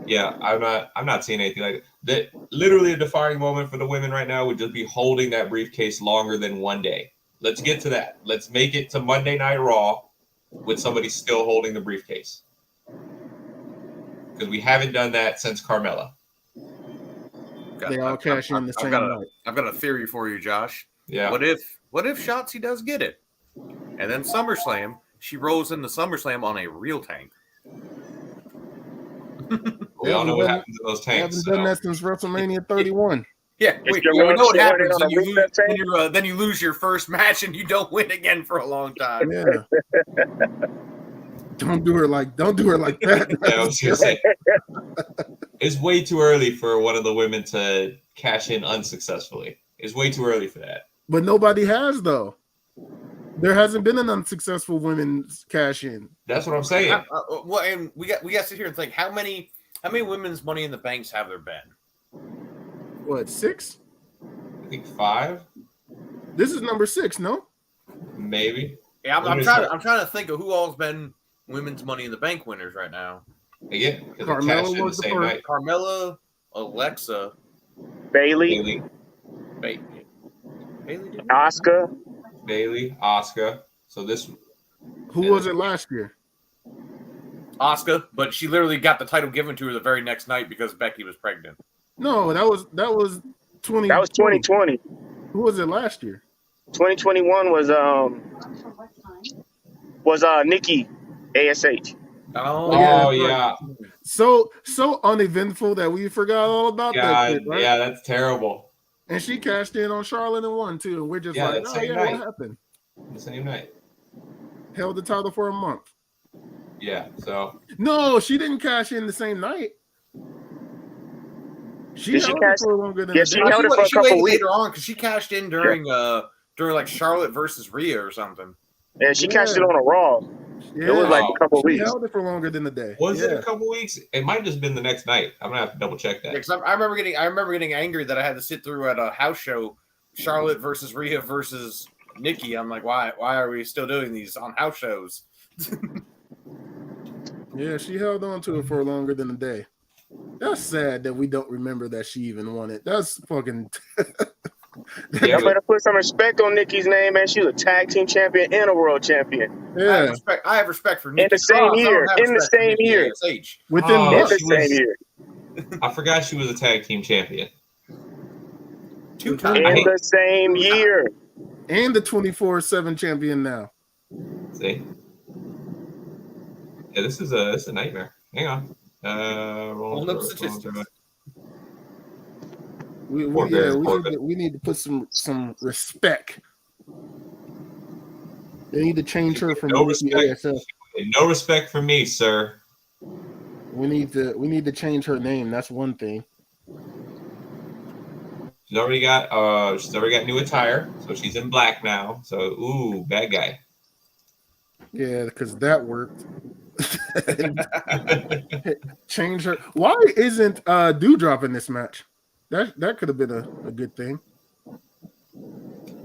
Yeah, I'm not seeing anything like that. Literally a defining moment for the women right now would just be holding that briefcase longer than one day. Let's get to that. Let's make it to Monday Night Raw with somebody still holding the briefcase. Because we haven't done that since Carmella. They all cash in the same night. I've got a theory for you, Josh. Yeah. What if Shotzi does get it? And then SummerSlam, she rolls into SummerSlam on a real tank. We all know what happens to those tanks. Haven't done that since WrestleMania 31. Yeah, we know what happens when then you lose your first match and you don't win again for a long time. Yeah. Don't do her like that. Yeah, I was gonna say it's way too early for one of the women to cash in unsuccessfully. It's way too early for that. But nobody has though. There hasn't been an unsuccessful women's cash in. That's what I'm saying. Well, and we got to sit here and think how many women's Money in the Banks have there been? What, 6? I think 5, This is number 6, no? maybe. Yeah, I'm trying to think of who all's been women's Money in the Bank winners right now. Again, because they Carmella cashed in the was the same first. night. Carmella, Alexa, Bailey, Bailey, Bailey did it? Oscar. Bailey, Oscar. So this Who was it last year? Oscar, but she literally got the title given to her the very next night because Becky was pregnant. No, that was 20. That was 2020. Who was it last year? 2021 was Nikki ASH. Oh yeah. So uneventful that we forgot all about that God, shit, right? yeah, that's terrible. And she cashed in on Charlotte and won too. And we're just Yeah, like, that oh same yeah, night. what happened? The same night. Held the title for a month. Yeah, so No, she didn't cash in the same night. She Did she held cash- it for longer than Yeah, a she day. held it for a She couple waited weeks. later on because she cashed in during like Charlotte versus Rhea or something. And she cashed it Yeah. on a Raw. Yeah, It was like a couple she weeks. held it for longer than a day. was it Yeah. a couple weeks? It might have just been the next night. I'm gonna have to double check Yeah, that. because I remember getting angry that I had to sit through at a house show, Charlotte versus Rhea versus Nikki. I'm like, why are we still doing these on house shows? Yeah, she held on to it for longer than a day. That's sad that we don't remember that she even won it. That's fucking. Yeah, Y'all better put some respect on Nikki's name, man. She was a tag team champion and a world champion. Yeah, I have respect for Nikki the same Cross. I don't year, have in the respect for same Nikki year. ASH. within Oh, In months. the she was- same year. I forgot she was a tag team champion. 2 I times. In hate- the same year. And the 24/7 champion now. See? Yeah, this is a nightmare. Hang on. Hold up statistics. We need to put some respect. They need to change her from No Nikki respect. ASF. No respect for me, sir. We need to change her name. That's one thing. She's already got new attire, so she's in black now. So ooh, bad guy. Yeah, because that worked. Change her. Why isn't Dewdrop in this match? That could have been a good thing.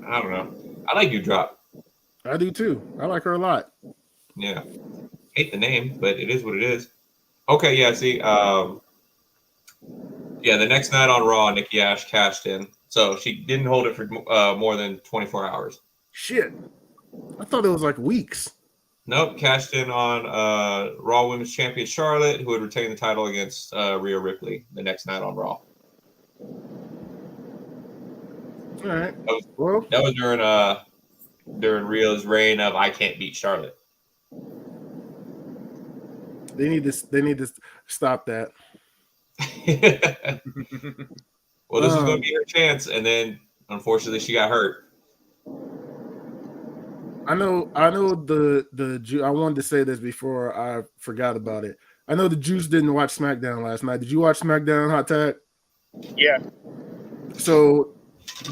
I don't know. I like Dewdrop. I do too. I like her a lot. Yeah. Hate the name, but it is what it is. Okay, yeah, see, yeah, the next night on Raw, Nikki Ash cashed in. So she didn't hold it for more than 24 hours. Shit. I thought it was like weeks. Nope, cashed in on Raw Women's Champion Charlotte, who had retained the title against Rhea Ripley the next night on Raw. All right. That was during Rhea's reign of I can't beat Charlotte. They need to stop that. Well, this was going to be her chance, and then unfortunately she got hurt. I know the I wanted to say this before I forgot about it. I know the Juice didn't watch SmackDown last night. Did you watch SmackDown, Hot Tag? Yeah. So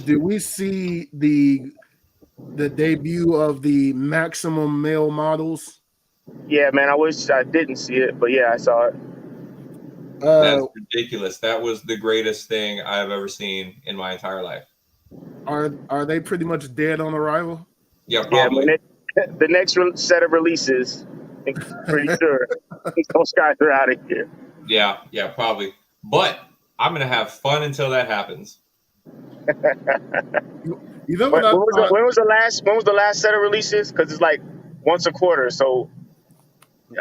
did we see the debut of the maximum male models? Yeah, man. I wish I didn't see it, but yeah, I saw it. That's ridiculous. That was the greatest thing I've ever seen in my entire life. Are they pretty much dead on arrival? Yeah, Yeah, probably. man. The next set of releases, I'm pretty sure those guys are out of here. Yeah, probably. But I'm gonna have fun until that happens. You know what? When was the last set of releases? Because it's like once a quarter. So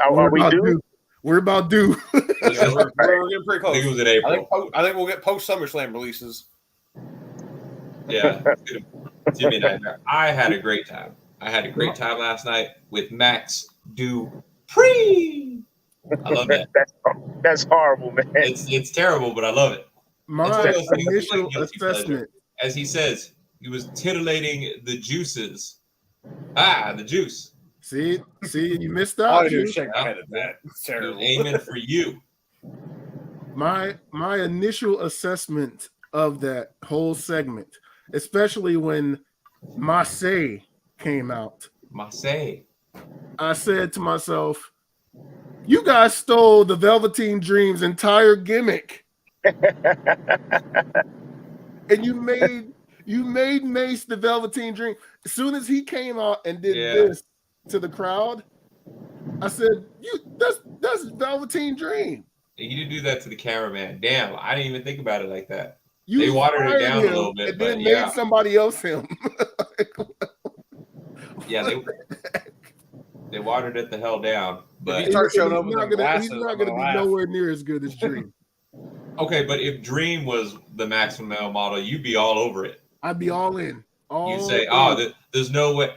are we due? We're about due. Yeah, we're getting pretty I think it close. was in April. I think we'll get post SummerSlam releases. Yeah. Jimmy Nightmare. I had a great time. I had a great time last night with Max Dupree. I love that. That's horrible, man. It's terrible, but I love it. My It's one of those things, it's initial like guilty pleasure. assessment. As he says, he was titillating the juices. The juice. See, you missed All out. I do is G. shake my head at that. It's He was terrible. aiming for you. My initial assessment of that whole segment, especially when Marseille came out, Marseille. I said to myself, "You guys stole the Velveteen Dream's entire gimmick, and you made Mace the Velveteen Dream." As soon as he came out and did this to the crowd, I said, that's Velveteen Dream." You did do that to the cameraman. Damn, I didn't even think about it like that. You They watered it fired down a him little bit, and but then yeah. made somebody else him. Yeah, they watered it the hell down. But If he starts showing up with he's the not glasses, gonna I'm be gonna laugh. nowhere near as good as Dream. okay, but if Dream was the maximum male model, you'd be all over it. I'd be all in. You'd say, there's no way.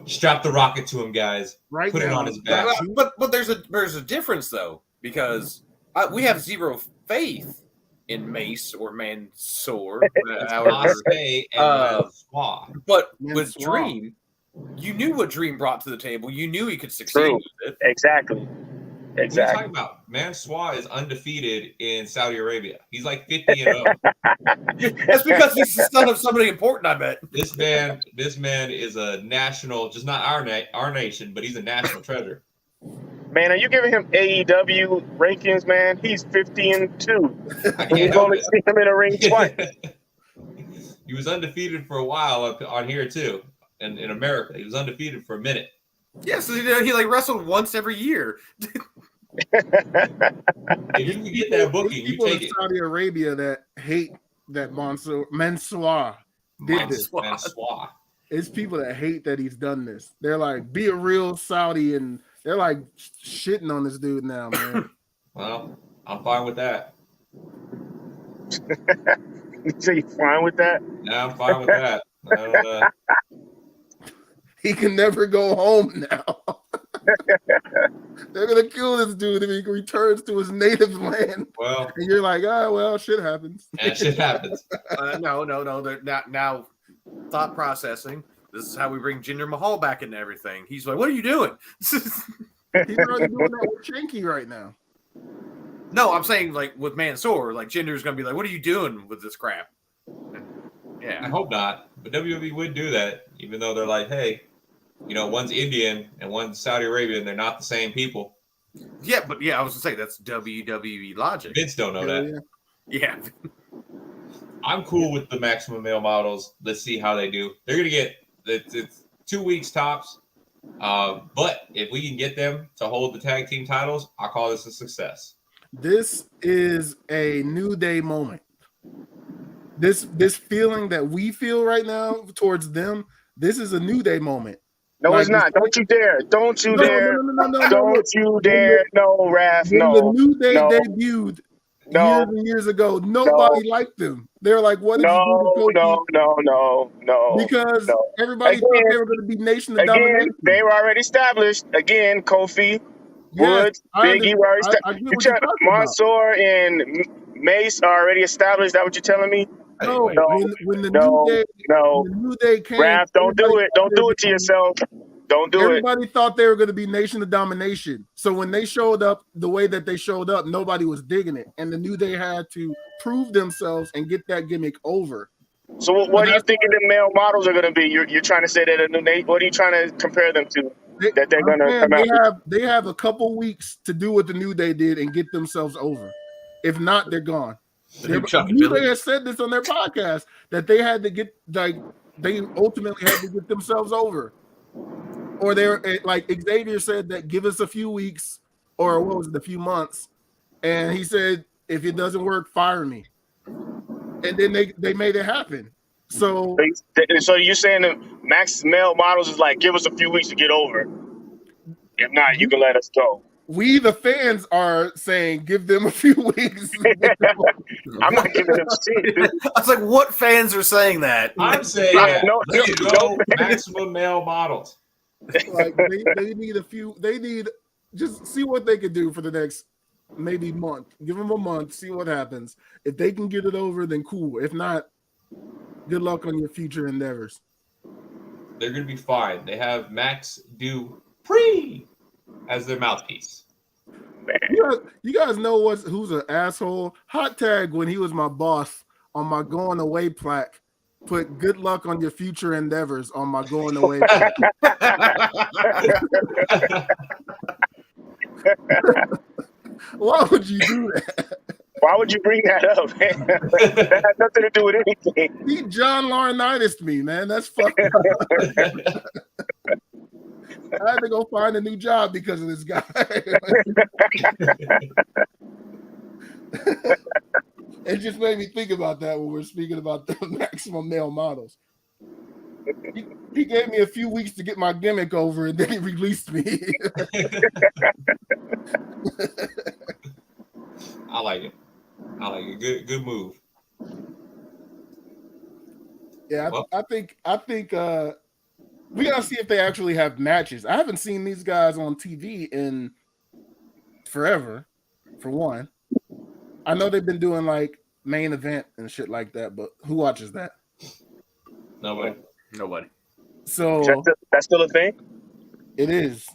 Strap the rocket to him, guys. Right Put it now. on his back. But there's a difference though, because we have zero faith in Mace or Mansoor. however. Marseille and Mansoir. But Mansoor. with Dream, you knew what Dream brought to the table. You knew he could succeed True. with it. Exactly. What are you talking about? Mansoir is undefeated in Saudi Arabia. He's like 50-0. That's because he's the son of somebody important, I bet. This man is a national, just not our nation, but he's a national treasure. Man, are you giving him AEW rankings, man? He's 50-2. I And can't you've help only it. seen him in a ring twice. He was undefeated for a while on here too, in America. He was undefeated for a minute. Yes, he like wrestled once every year. If you can get that booking, you people take in it. Saudi Arabia that hate that Mansoor did this. Mansoir. It's people that hate that he's done this. They're like, be a real Saudi, and they're like shitting on this dude now, man. Well, I'm fine with that. So you fine with that? Yeah, I'm fine with that. He can never go home now. They're gonna kill this dude if he returns to his native land. Well, And you're like, well, shit happens. that shit happens. No. They're not now. Thought processing. This is how we bring Jinder Mahal back into everything. He's like, "What are you doing?" He's already doing that with Shanky right now. No, I'm saying like with Mansoor, like Jinder's gonna be like, "What are you doing with this crap?" Yeah, I hope not, but WWE would do that, even though they're like, hey, one's Indian and one's Saudi Arabian. They're not the same people. yeah, but I was gonna say that's WWE logic. Vince don't know that. Yeah, I'm cool with the maximum male models. Let's see how they do. They're gonna get it's 2 weeks tops. But if we can get them to hold the tag team titles, I'll call this a success. This is a New Day moment. This feeling that we feel right now towards them, this is a New Day moment. No, Like, it's not. Don't you dare. Don't you No, dare. no. Don't you dare. No, Raph. When No. the New Day no. debuted No. years and years ago, nobody liked them. They're like, what did you do to Kofi? No. Because no. everybody Again- thought they were going to be Nation of Again, Domination. they were already established. Again, Kofi, Yes, Woods, I Biggie were already I established. get what you're talking about. Mansoor and Mace are already established. Is that what you're telling me? No, Anyway, when the No, New Day came, Raph, don't do everybody it. Don't do it to yourself. Don't do it. Everybody thought they were going to be Nation of Domination. So when they showed up the way that they showed up, nobody was digging it. And the New Day had to prove themselves and get that gimmick over. So what do you think the male models are going to be? You're trying to say that a new Nate? What are you trying to compare them to? That they're going to come out. They have a couple weeks to do what the New Day did and get themselves over. If not, they're gone. The New Day has said this on their podcast that they had to get they ultimately had to get themselves over. Or they're like Xavier said that give us a few weeks, or what was it, a few months, and he said if it doesn't work, fire me. And then they made it happen. So you're saying the max male models is like give us a few weeks to get over. If not, you can let us go. We the fans are saying give them a few weeks. I'm not giving them shit. Dude. I was like, what fans are saying that? I'm saying let's go maximum male models. Like they need a few. They need just see what they could do for the next maybe month. Give them a month, see what happens. If they can get it over, then cool. If not, good luck on your future endeavors. They're gonna be fine. They have Max do Free as their mouthpiece. You guys know who's an asshole? Hot Tag, when he was my boss on my going away plaque, put "good luck on your future endeavors" on my going away plaque. Why would you do that? Why would you bring that up, man? That has nothing to do with anything. He John Laurinaitis me, man. That's fucked up. I had to go find a new job because of this guy. It just made me think about that when we're speaking about the maximum male models. He gave me a few weeks to get my gimmick over, and then he released me. I like it. Good move. Yeah, I think we gotta see if they actually have matches. I haven't seen these guys on TV in forever, for one. I know they've been doing like main event and shit like that, but who watches that? Nobody. So That's still a thing? it is.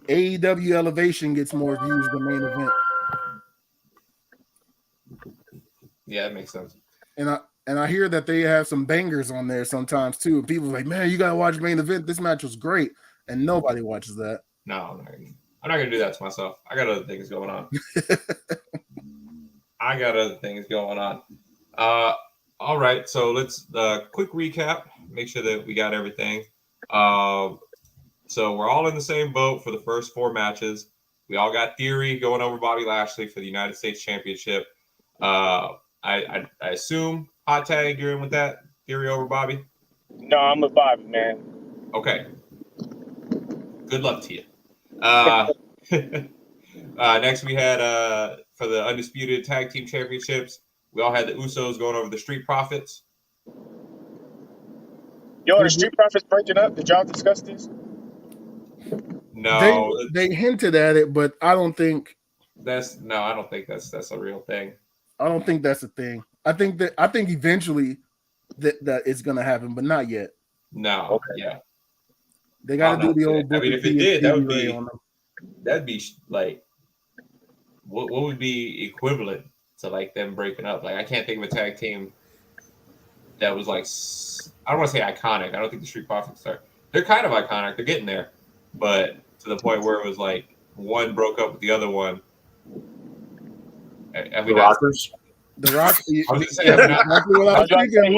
AEW Elevation gets more views than main event. Yeah, that makes sense. And I hear that they have some bangers on there sometimes too. And people are like, man, you gotta watch main event. This match was great, and nobody watches that. No, I'm not gonna do that to myself. I got other things going on. All right, so let's quick recap. Make sure that we got everything. So we're all in the same boat for the first 4 matches. We all got Theory going over Bobby Lashley for the United States Championship. I assume Hot Tag, you're in with that? Theory over Bobby? No, I'm with Bobby, man. Okay. Good luck to you. Next, we had for the Undisputed Tag Team Championships, we all had the Usos going over the Street Profits. Yo, are the Street Profits breaking up? Did y'all discuss this? No. They hinted at it, but I don't think I don't think that's a real thing. I don't think that's a thing. I think eventually that it's gonna happen, but not yet. No. Okay. Yeah. They got to do the old. I mean, if it did, that'd be like, what would be equivalent to like them breaking up? Like, I can't think of a tag team that was like, I don't want to say iconic. I don't think the Street Profits are. They're kind of iconic. They're getting there, but to the point where it was like one broke up with the other one. The Rockers. The Rock. I was gonna say,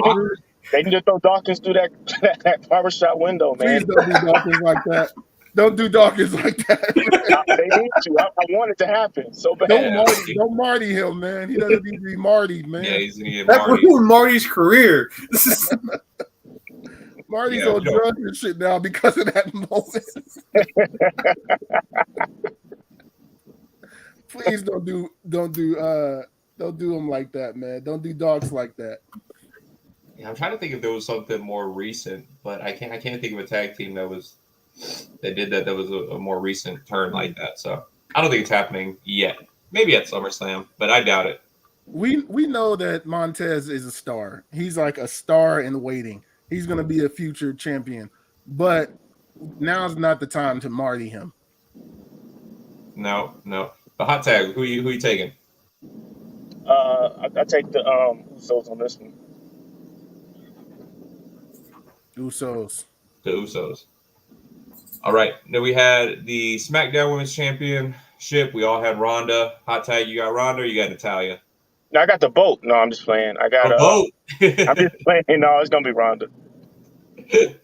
they need to throw Dawkins through that barbershop window, man. Please don't do Dawkins like that. Don't do Dawkins like that. They need to. I want it to happen so bad. Don't Marty him, man. He doesn't need to be Marty, man. Yeah, he's gonna get That ruined Marty's career. Marty's on drugs and shit now because of that moment. Please don't do him like that, man. Don't do dogs like that. Yeah, I'm trying to think if there was something more recent, but I can't think of a tag team that was a more recent turn like that. So I don't think it's happening yet. Maybe at SummerSlam, but I doubt it. We know that Montez is a star. He's like a star in waiting. He's going to be a future champion, but now's not the time to Marty him. No. The Hot Tag, who you taking? I take the Usos on this one. Usos. The Usos. All right. Then we had the SmackDown Women's Championship. We all had Ronda. Hot Tag, you got Ronda or you got Natalya? No, I got the boat. No, I'm just playing. I got a boat. I'm just playing. No, it's gonna be Ronda. The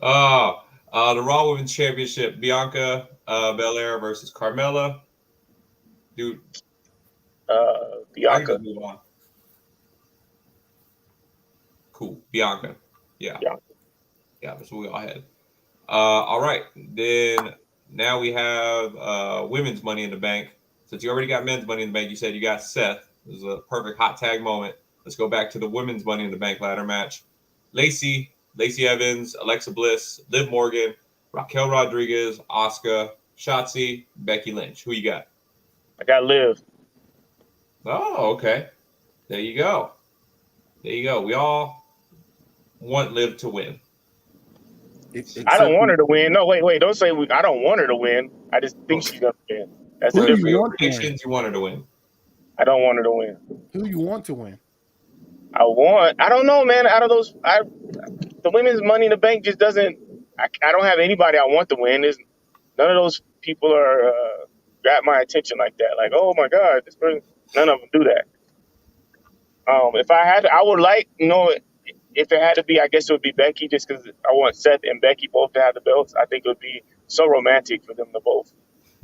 Raw Women's Championship, Bianca Belair versus Carmella. Dude. Bianca. Move on. Cool. Bianca. Yeah. Yeah, that's what we all had. All right. Then now we have women's Money in the Bank. Since you already got men's Money in the Bank, you said you got Seth. This is a perfect hot tag moment. Let's go back to the women's Money in the Bank ladder match. Lacey Evans, Alexa Bliss, Liv Morgan, Raquel Rodriguez, Asuka, Shotzi, Becky Lynch. Who you got? I got Liv. Oh, okay. There you go. We all want Liv to win. I don't Except want her to win. No, wait. Don't say I don't want her to win. I just think she's gonna win. That's Who the do difference. you your want to win? predictions, you want her to win. I don't want her to win. Who you want to win? I don't know, man. Out of those, the women's Money in the Bank just doesn't. I don't have anybody I want to win. There's none of those people are got my attention like that. Like, oh my God, this person. None of them do that. If I had, I would like, if it had to be, I guess it would be Becky, just because I want Seth and Becky both to have the belts. I think it would be so romantic for them to both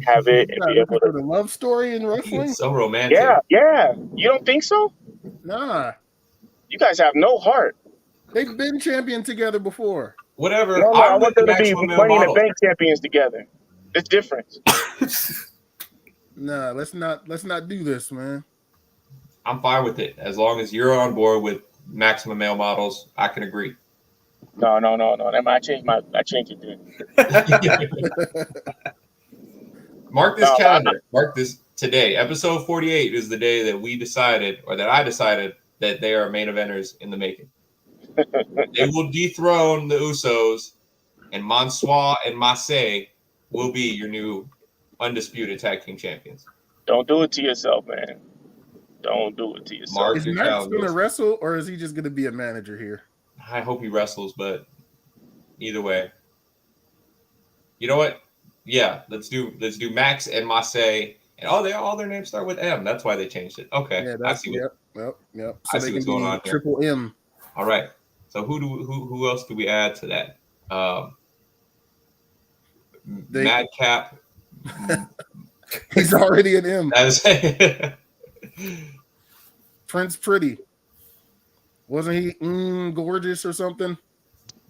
have it and You're be not able looking for to. the love story in wrestling? It's so romantic. Yeah. You don't think so? Nah, You guys have no heart. they've been champion together before. Whatever. No, I I'm want with the them to be maximum male Money in the model. Bank champions together. It's different. Nah, let's not do this, man. I'm fine with it as long as you're on board with maximum male models. I can agree. No. I changed it then. Mark this No, calendar. Mark this today. Episode 48 is the day that we decided, or that I decided, that they are main eventers in the making. They will dethrone the Usos, and Mansoor and Massey will be your new undisputed tag team champions. Don't do it to yourself, man. Don't do it to yourself. Mark Is your Max calendars. gonna wrestle, or is he just gonna be a manager here? I hope he wrestles, but either way. You know what? Yeah, let's do Max and Massey. And all their names start with M. That's why they changed it. Okay. Yeah, I see what, yep. I So see they what's can going be on here. Triple M. All right. So who else do we add to that? Madcap. He's already an M. As Prince Pretty. Wasn't he gorgeous or something?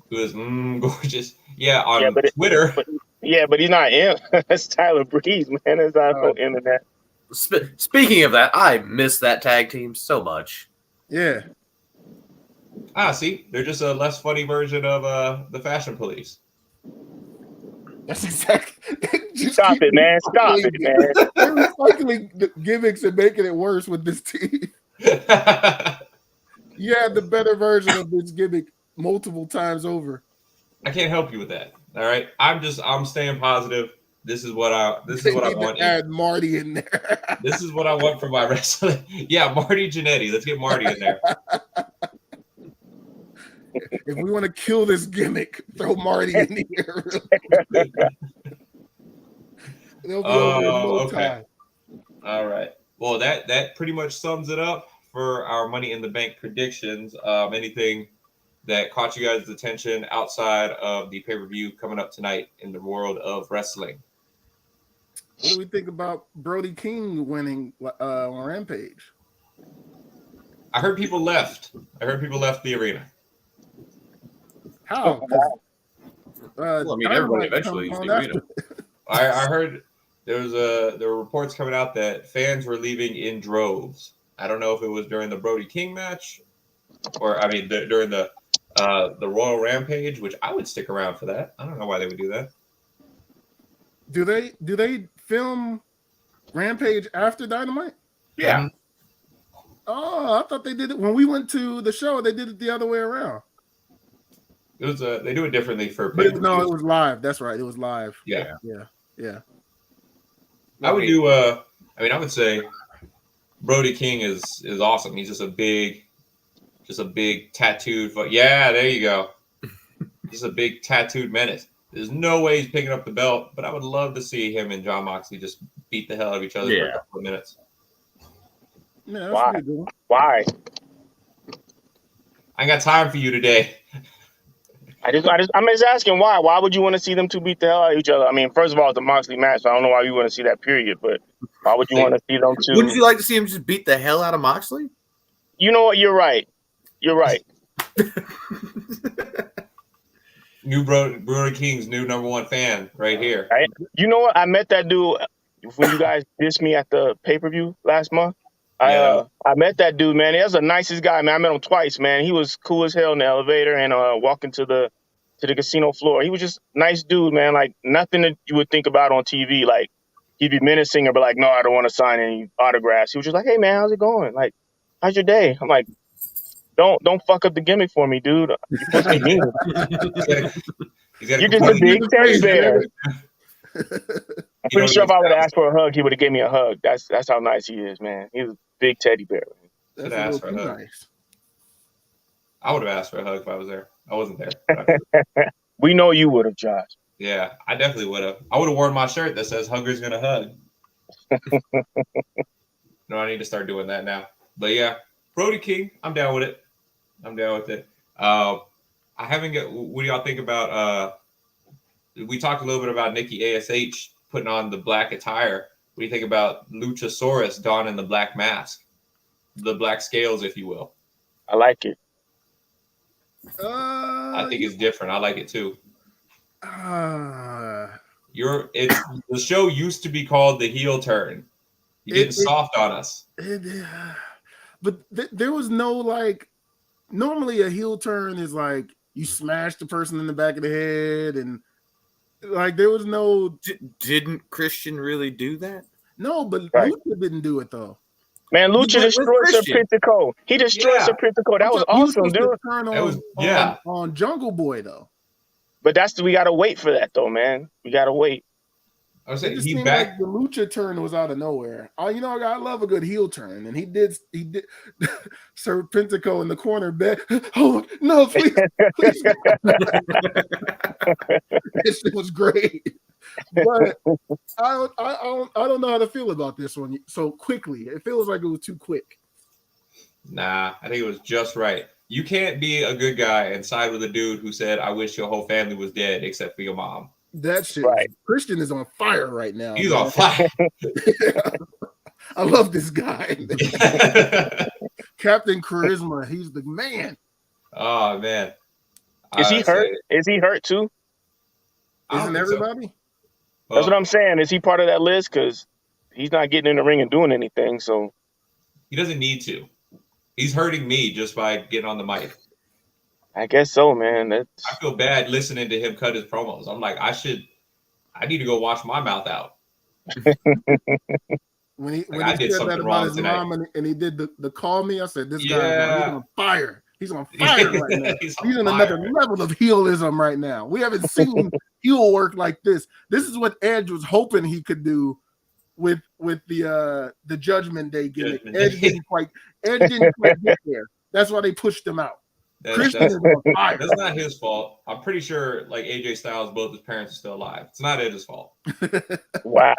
who is gorgeous. Yeah, on Yeah, but Twitter. but he's not M. That's Tyler Breeze, man. That's not no M in that. Speaking of that, I miss that tag team so much. Yeah. See, they're just a less funny version of the Fashion Police. That's exactly. Stop it, man. Stop it, man. They're recycling the gimmicks and making it worse with this team. You had the better version of this gimmick multiple times over. I can't help you with that. All right, I'm staying positive. This is what I want. Add Marty in there. This is what I want for my wrestling. Yeah, Marty Jannetty. Let's get Marty in there. If we want to kill this gimmick, throw Marty in here. They'll be over in no time. All right. Well, that pretty much sums it up for our Money in the Bank predictions. Anything that caught you guys' attention outside of the pay-per-view coming up tonight in the world of wrestling? What do we think about Brody King winning on Rampage? I heard people left. The arena. How? Well, I mean, everybody eventually leaves the arena. I heard there were reports coming out that fans were leaving in droves. I don't know if it was during the Brody King match, or during the Royal Rampage, which I would stick around for that. I don't know why they would do that. Do they film Rampage after Dynamite? Yeah. Oh, I thought they did it when we went to the show. They did it the other way around. It was they do it differently for But pay-per-views. no, it was live. That's right. It was live. Yeah. I would do. I would say Brody King is awesome. He's just a big tattooed. Yeah, there you go. He's a big tattooed menace. There's no way he's picking up the belt, but I would love to see him and John Moxley just beat the hell out of each other for a couple of minutes. Yeah, Why? that's good. Why? I ain't got time for you today. I'm just asking why. Why would you want to see them two beat the hell out of each other? I mean, first of all, it's a Moxley match, so I don't know why you want to see that, period. But why would you want to see them two? Wouldn't you like to see him just beat the hell out of Moxley? You know what? You're right. New Brody King's new #1 fan right here. Right? You know what? I met that dude when you guys dissed me at the pay-per-view last month. I met that dude, man. He was the nicest guy, man. I met him twice, man. He was cool as hell in the elevator and walking to the casino floor. He was just a nice dude, man. Like nothing that you would think about on TV. Like he'd be menacing or be like, no, I don't want to sign any autographs. He was just like, hey, man, how's it going? Like, how's your day? I'm like, don't fuck up the gimmick for me, dude. You're supposed to be mean. He's got You're just a big teddy bear. I'm pretty sure if I would have asked for a hug, he would have given me a hug. That's how nice he is, man. He's a big teddy bear. That's Should a have little asked for a too hug. nice. I would have asked for a hug if I was there. I wasn't there. But We know you would have, Josh. yeah, I definitely would have. I would have worn my shirt that says "Hugger's gonna hug." No, I need to start doing that now. But yeah, Brody King, I'm down with it. I'm down with it. I haven't got. What do y'all think about? We talked a little bit about Nikki ASH putting on the black attire. What do you think about Luchasaurus donning the black mask, the black scales, if you will? I like it. I think it's different. I like it too. Uh, The show used to be called The Heel Turn. You're getting soft on us. But there was no like. Normally, a heel turn is like you smash the person in the back of the head, and like there was no. Didn't Christian really do that? No, but Right. Lucha didn't do it though. Man, Lucha With destroyed Christian. Serpentico. He destroyed Yeah. Serpentico. That was He was awesome, supposed to dude. turn That was- on Jungle Boy though. But we gotta wait for that though, man. We gotta wait. I was It saying just he seemed back. like the Lucha turn was out of nowhere. I love a good heel turn, and he did. Serpentico in the corner, bet. Oh no, please, please. This shit was great, but I don't know how to feel about this one so quickly. It feels like it was too quick. Nah, I think it was just right. You can't be a good guy and side with a dude who said, "I wish your whole family was dead except for your mom." That shit. Right. Christian is on fire right now. He's man. on fire. I love this guy. Captain Charisma. He's the man. Oh man, Is he hurt? Is he hurt too? Isn't everybody? That's what I'm saying. Is he part of that list? Because he's not getting in the ring and doing anything. So He doesn't need to. He's hurting me just by getting on the mic. I guess so, man. I feel bad listening to him cut his promos. I'm like, I need to go wash my mouth out. When he I did said that something about wrong his tonight. mom and he did the call me, I said, this guy Yeah. he's on fire. He's on fire right now. He's He's on in fire. another level of heelism right now. We haven't seen heel work like this. This is what Edge was hoping he could do with the Judgment Day gimmick. Judgment Edge Day. didn't quite get there. That's why they pushed him out. Christian is on fire. That's not his fault. I'm pretty sure, like AJ Styles, both his parents are still alive. It's not Edge's fault. wow.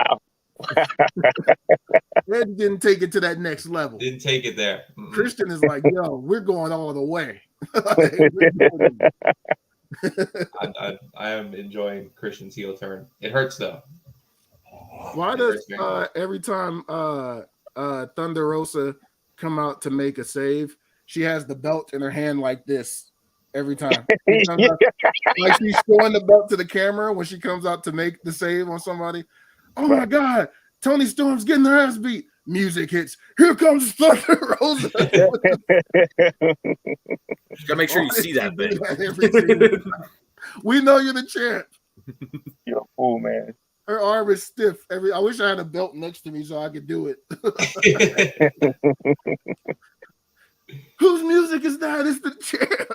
Edge didn't take it to that next level. Didn't take it there. Mm-mm. Christian is like, yo, we're going all the way. I am enjoying Christian's heel turn. It hurts though. Why does every time Thunder Rosa come out to make a save, she has the belt in her hand like this every time? Like she's showing the belt to the camera when she comes out to make the save on somebody. Oh my God, Tony Storm's getting her ass beat. Music hits. Here comes Thunder Rosa. Gotta make sure you see that thing. We know you're the champ. You're a fool, man. Her arm is stiff. I wish I had a belt next to me so I could do it. Whose music is that? It's the champ.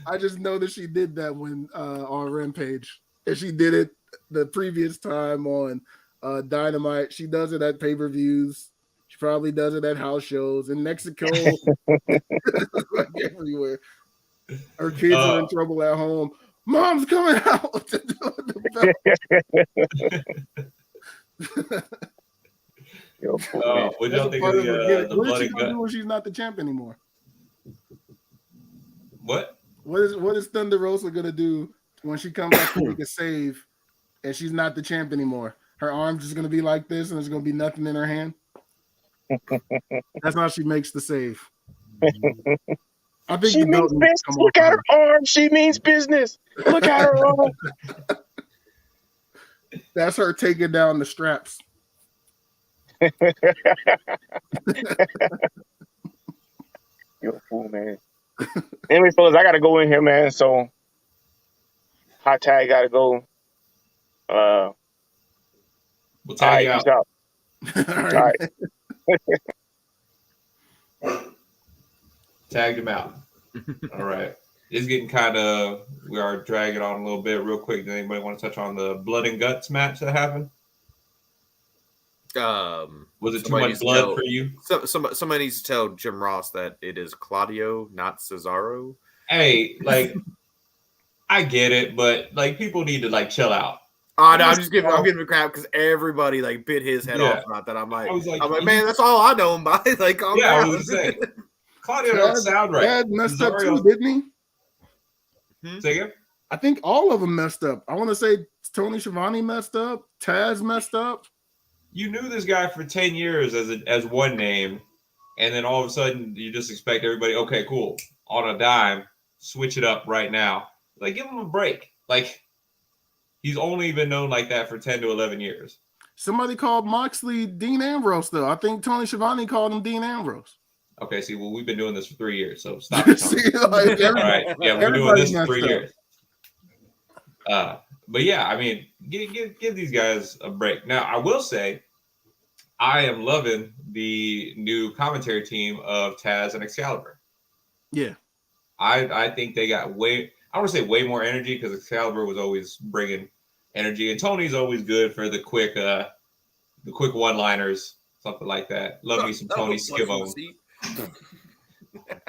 I just know that she did that when on Rampage, and she did it the previous time on Dynamite. She does it at pay-per-views. She probably does it at house shows in Mexico. Like everywhere. Her kids are in trouble at home. Mom's coming out to do the belt. You're a fool, man. What y'all think of the what blood is she and gonna do gut? when she's not the champ anymore? What? What is Thunder Rosa gonna do when she comes back to make a save and she's not the champ anymore? Her arm's just gonna be like this and there's gonna be nothing in her hand. That's how she makes the save. I think She means business. Look at her arm. She means business. Look at her arm. That's her taking down the straps. You're a fool, man. Anyway, fellas, I gotta go in here, man. So hot tag gotta go. We'll All tag right, you peace out. out. All right. Tagged him out. All right. it's getting kind of, we are dragging on a little bit real quick. Does anybody want to touch on the blood and guts match that happened? Was it too much blood for you? Somebody needs to tell Jim Ross that it is Claudio, not Cesaro. Hey, like, I get it, but like, people need to like chill out. Oh, no, I'm giving him crap because everybody like bit his head off about that. I'm like, man, that's all I know him by. Like, I was saying, Claudio don't sound right. Chad messed up too, didn't he? Say again? I think all of them messed up. I want to say Tony Schiavone messed up. Taz messed up. You knew this guy for 10 years as one name, and then all of a sudden you just expect everybody, okay, cool, on a dime, switch it up right now. Like, give him a break. Like, he's only been known like that for 10 to 11 years. Somebody called Moxley Dean Ambrose, though. I think Tony Schiavone called him Dean Ambrose. Okay, see, well, we've been doing this for 3 years, so stop. See, like, all right, yeah, we're doing this for 3 years. But yeah, I mean, give these guys a break. Now, I will say, I am loving the new commentary team of Taz and Excalibur. Yeah, I think they got I don't want to say way more energy because Excalibur was always bringing energy, and Tony's always good for the quick one-liners, something like that. Love me some Tony Skivone.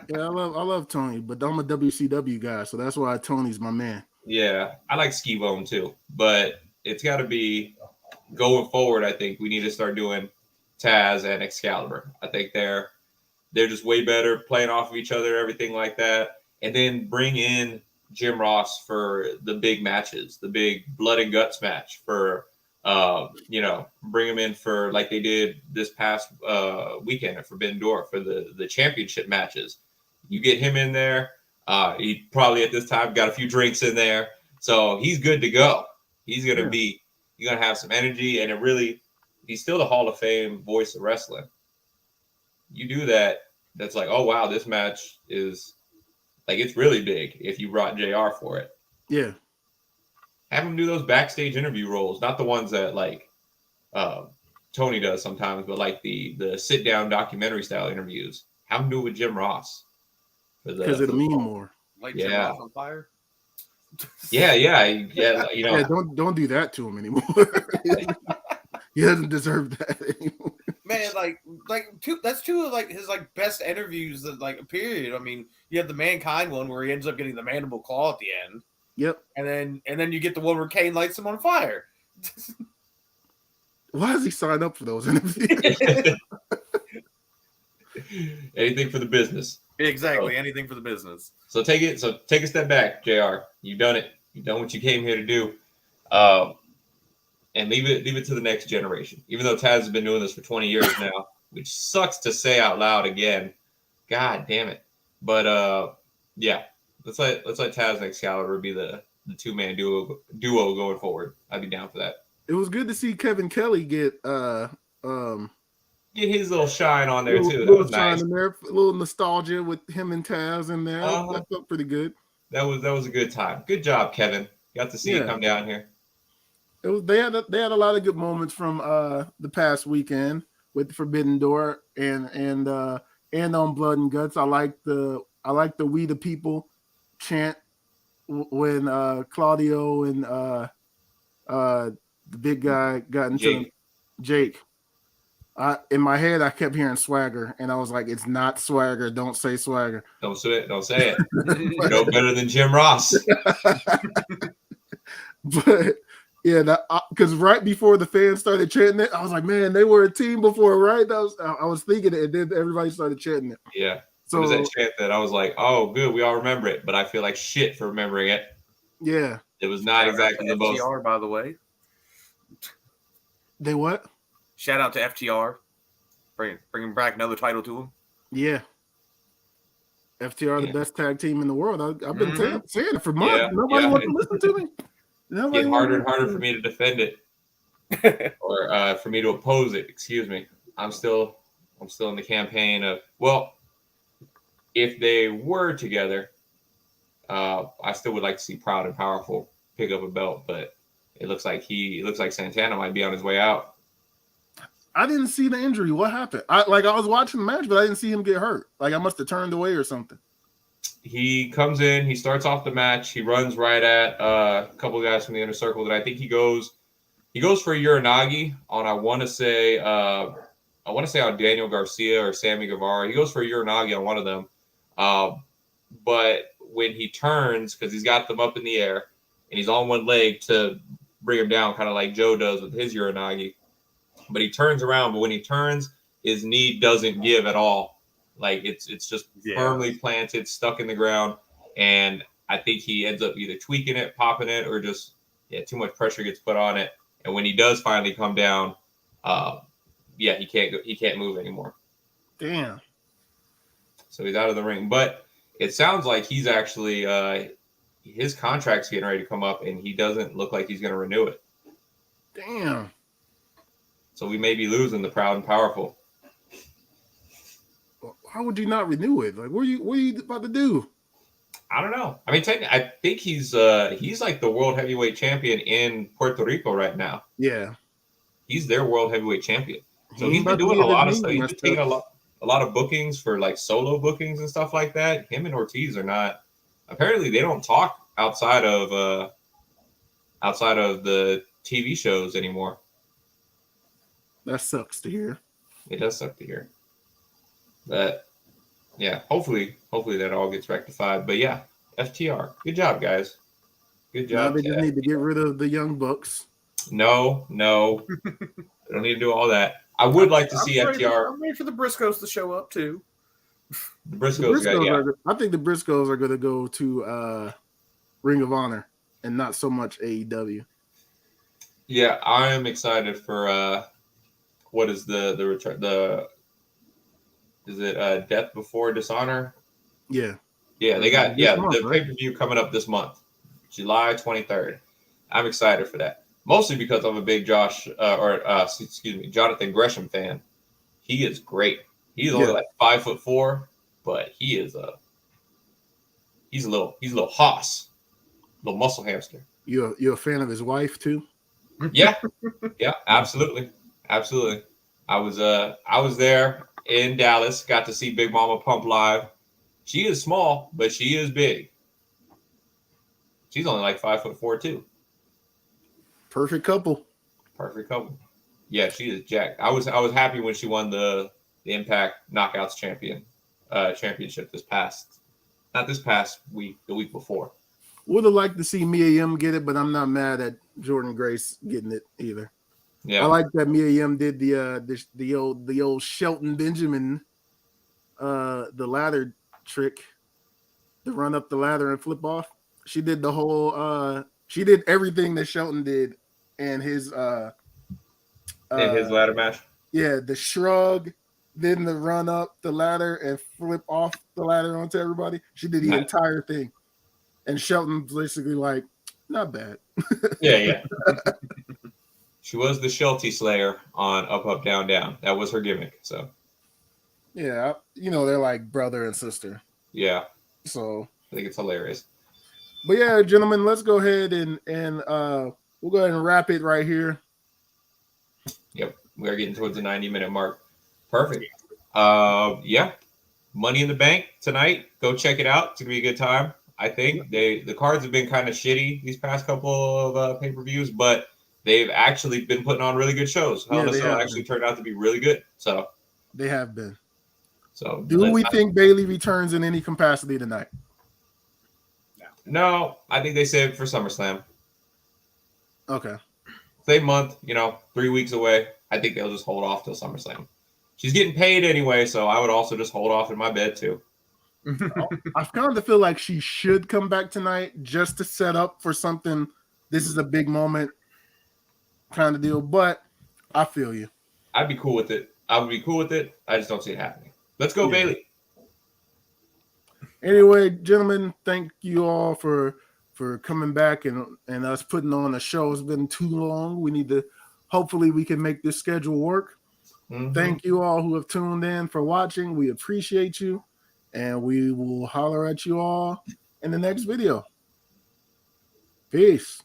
Yeah, I love Tony, but I'm a WCW guy, so that's why Tony's my man. Yeah, I like Skivone too, but it's got to be going forward. I think we need to start doing Taz and Excalibur. I think they're just way better playing off of each other, everything like that, and then bring in Jim Ross for the big matches, the big blood and guts match for, bring him in for like they did this past weekend at Forbidden Door for the championship matches. You get him in there. He probably at this time got a few drinks in there, so he's good to go. He's gonna have some energy, and he's still the Hall of Fame voice of wrestling. You do that, that's like, oh wow, this match is like, it's really big if you brought JR for it. Yeah. Have him do those backstage interview roles, not the ones that like Tony does sometimes, but like the sit down documentary style interviews. Have him do it with Jim Ross. Because it'll mean more. Like Jim Ross on fire. Yeah. Don't do that to him anymore. He doesn't deserve that anymore. Man, that's two of like his like best interviews that like period. I mean, you have the Mankind one where he ends up getting the mandible claw at the end. Yep. And then you get the one where Kane lights him on fire. Why does he sign up for those interviews? Anything for the business. Exactly, anything for the business. So take a step back, JR. You've done it. You've done what you came here to do. And leave it to the next generation. Even though Taz has been doing this for 20 years now, which sucks to say out loud again. God damn it. But yeah, let's let Taz and Excalibur be the two-man duo going forward. I'd be down for that. It was good to see Kevin Kelly get his little shine on there too. That was nice. In there, a little nostalgia with him and Taz in there. That felt pretty good. That was a good time. Good job, Kevin. Got to see you come down here. They had a lot of good moments from the past weekend with Forbidden Door and on Blood and Guts. I like the "We the People" chant when Claudio and the big guy got into Jake. In my head, I kept hearing Swagger, and I was like, "It's not Swagger. Don't say Swagger. Don't say it. Don't say it. You know better than Jim Ross." But yeah, because right before the fans started chanting it, I was like, "Man, they were a team before, right?" I was thinking it, and then everybody started chanting it. Yeah. So it was that chant that I was like, "Oh, good, we all remember it," but I feel like shit for remembering it. Yeah. It was not exactly the most. FTR, by the way. They what? Shout out to FTR, bringing back another title to him. Yeah, FTR the best tag team in the world. I've been saying it for months. Yeah. Nobody wants to listen to me. It's harder and harder for me to defend it, or for me to oppose it. Excuse me. I'm still in the campaign of, well, if they were together, I still would like to see Proud and Powerful pick up a belt, but it looks like Santana might be on his way out. I didn't see the injury. What happened? I was watching the match, but I didn't see him get hurt. Like I must have turned away or something. he comes in, he starts off the match, he runs right at a couple of guys from the inner circle. That I think he goes for a Uranagi on I want to say on Daniel Garcia or Sammy Guevara. He goes for a Uranagi on one of them. But when he turns, because he's got them up in the air and he's on one leg to bring him down, kind of like Joe does with his Uranagi. But he turns around, but when he turns, his knee doesn't give at all. Like it's just firmly planted, stuck in the ground. And I think he ends up either tweaking it, popping it, or just too much pressure gets put on it. And when he does finally come down, he can't move anymore. Damn. So he's out of the ring. But it sounds like he's actually his contract's getting ready to come up, and he doesn't look like he's going to renew it. Damn. So we may be losing the proud and powerful. How would you not renew it? Like, what are you about to do? I don't know. I mean, I think he's like the world heavyweight champion in Puerto Rico right now. Yeah. He's their world heavyweight champion. So he's about been to doing be a lot of the stuff. He's been taking a lot of bookings for like solo bookings and stuff like that. Him and Ortiz are not. Apparently, they don't talk outside of the TV shows anymore. That sucks to hear. It does suck to hear. But yeah, hopefully that all gets rectified. But yeah, FTR, good job, guys. Good job. Now they just need to get rid of the Young Bucks. No, they don't need to do all that. I would like to see FTR. I'm ready for the Briscoes to show up too. The Briscoes I think the Briscoes are going to go to Ring of Honor and not so much AEW. Yeah, I am excited for what is the return is it Death Before Dishonor? Yeah. Yeah, they got the right? pay-per-view coming up this month, July 23rd. I'm excited for that. Mostly because I'm a big Jonathan Gresham fan. He is great. He's only like 5'4", but he's a little hoss, little muscle hamster. You're a fan of his wife too? Yeah, absolutely. I was there in Dallas, got to see Big Mama Pump live. She is small, but she is big. She's only like 5'4" too. Perfect couple. Yeah, she is jacked. I was happy when she won the Impact Knockouts championship not this past week, the week before. Would have liked to see Mia Yim get it, but I'm not mad at Jordan Grace getting it either. Yeah, I like that Mia Yim did the old Shelton Benjamin the ladder trick, to run up the ladder and flip off. She did the whole she did everything that Shelton did in his ladder match. Yeah, the shrug, then the run up the ladder and flip off the ladder onto everybody. She did the entire thing. And Shelton's basically like, not bad. Yeah. She was the Shelty Slayer on Up, Up, Down, Down. That was her gimmick. So, yeah, they're like brother and sister. Yeah. So I think it's hilarious. But yeah, gentlemen, let's go ahead and we'll go ahead and wrap it right here. Yep, we are getting towards the 90-minute mark. Perfect. Yeah, Money in the Bank tonight. Go check it out. It's gonna be a good time. I think the cards have been kind of shitty these past couple of pay-per-views, but they've actually been putting on really good shows. Hell in a Cell actually turned out to be really good. So they have been. So do we think Bayley returns in any capacity tonight? No, I think they saved it for SummerSlam. Okay. Same month, 3 weeks away. I think they'll just hold off till SummerSlam. She's getting paid anyway, so I would also just hold off in my bed too. I kind of feel like she should come back tonight just to set up for something. This is a big moment kind of deal, but I feel you. I'd be cool with it. I would be cool with it. I just don't see it happening. Let's go, Bayley. Anyway, gentlemen, thank you all for coming back and us putting on a show. It's been too long. Hopefully we can make this schedule work. Mm-hmm. Thank you all who have tuned in for watching. We appreciate you, and we will holler at you all in the next video. Peace.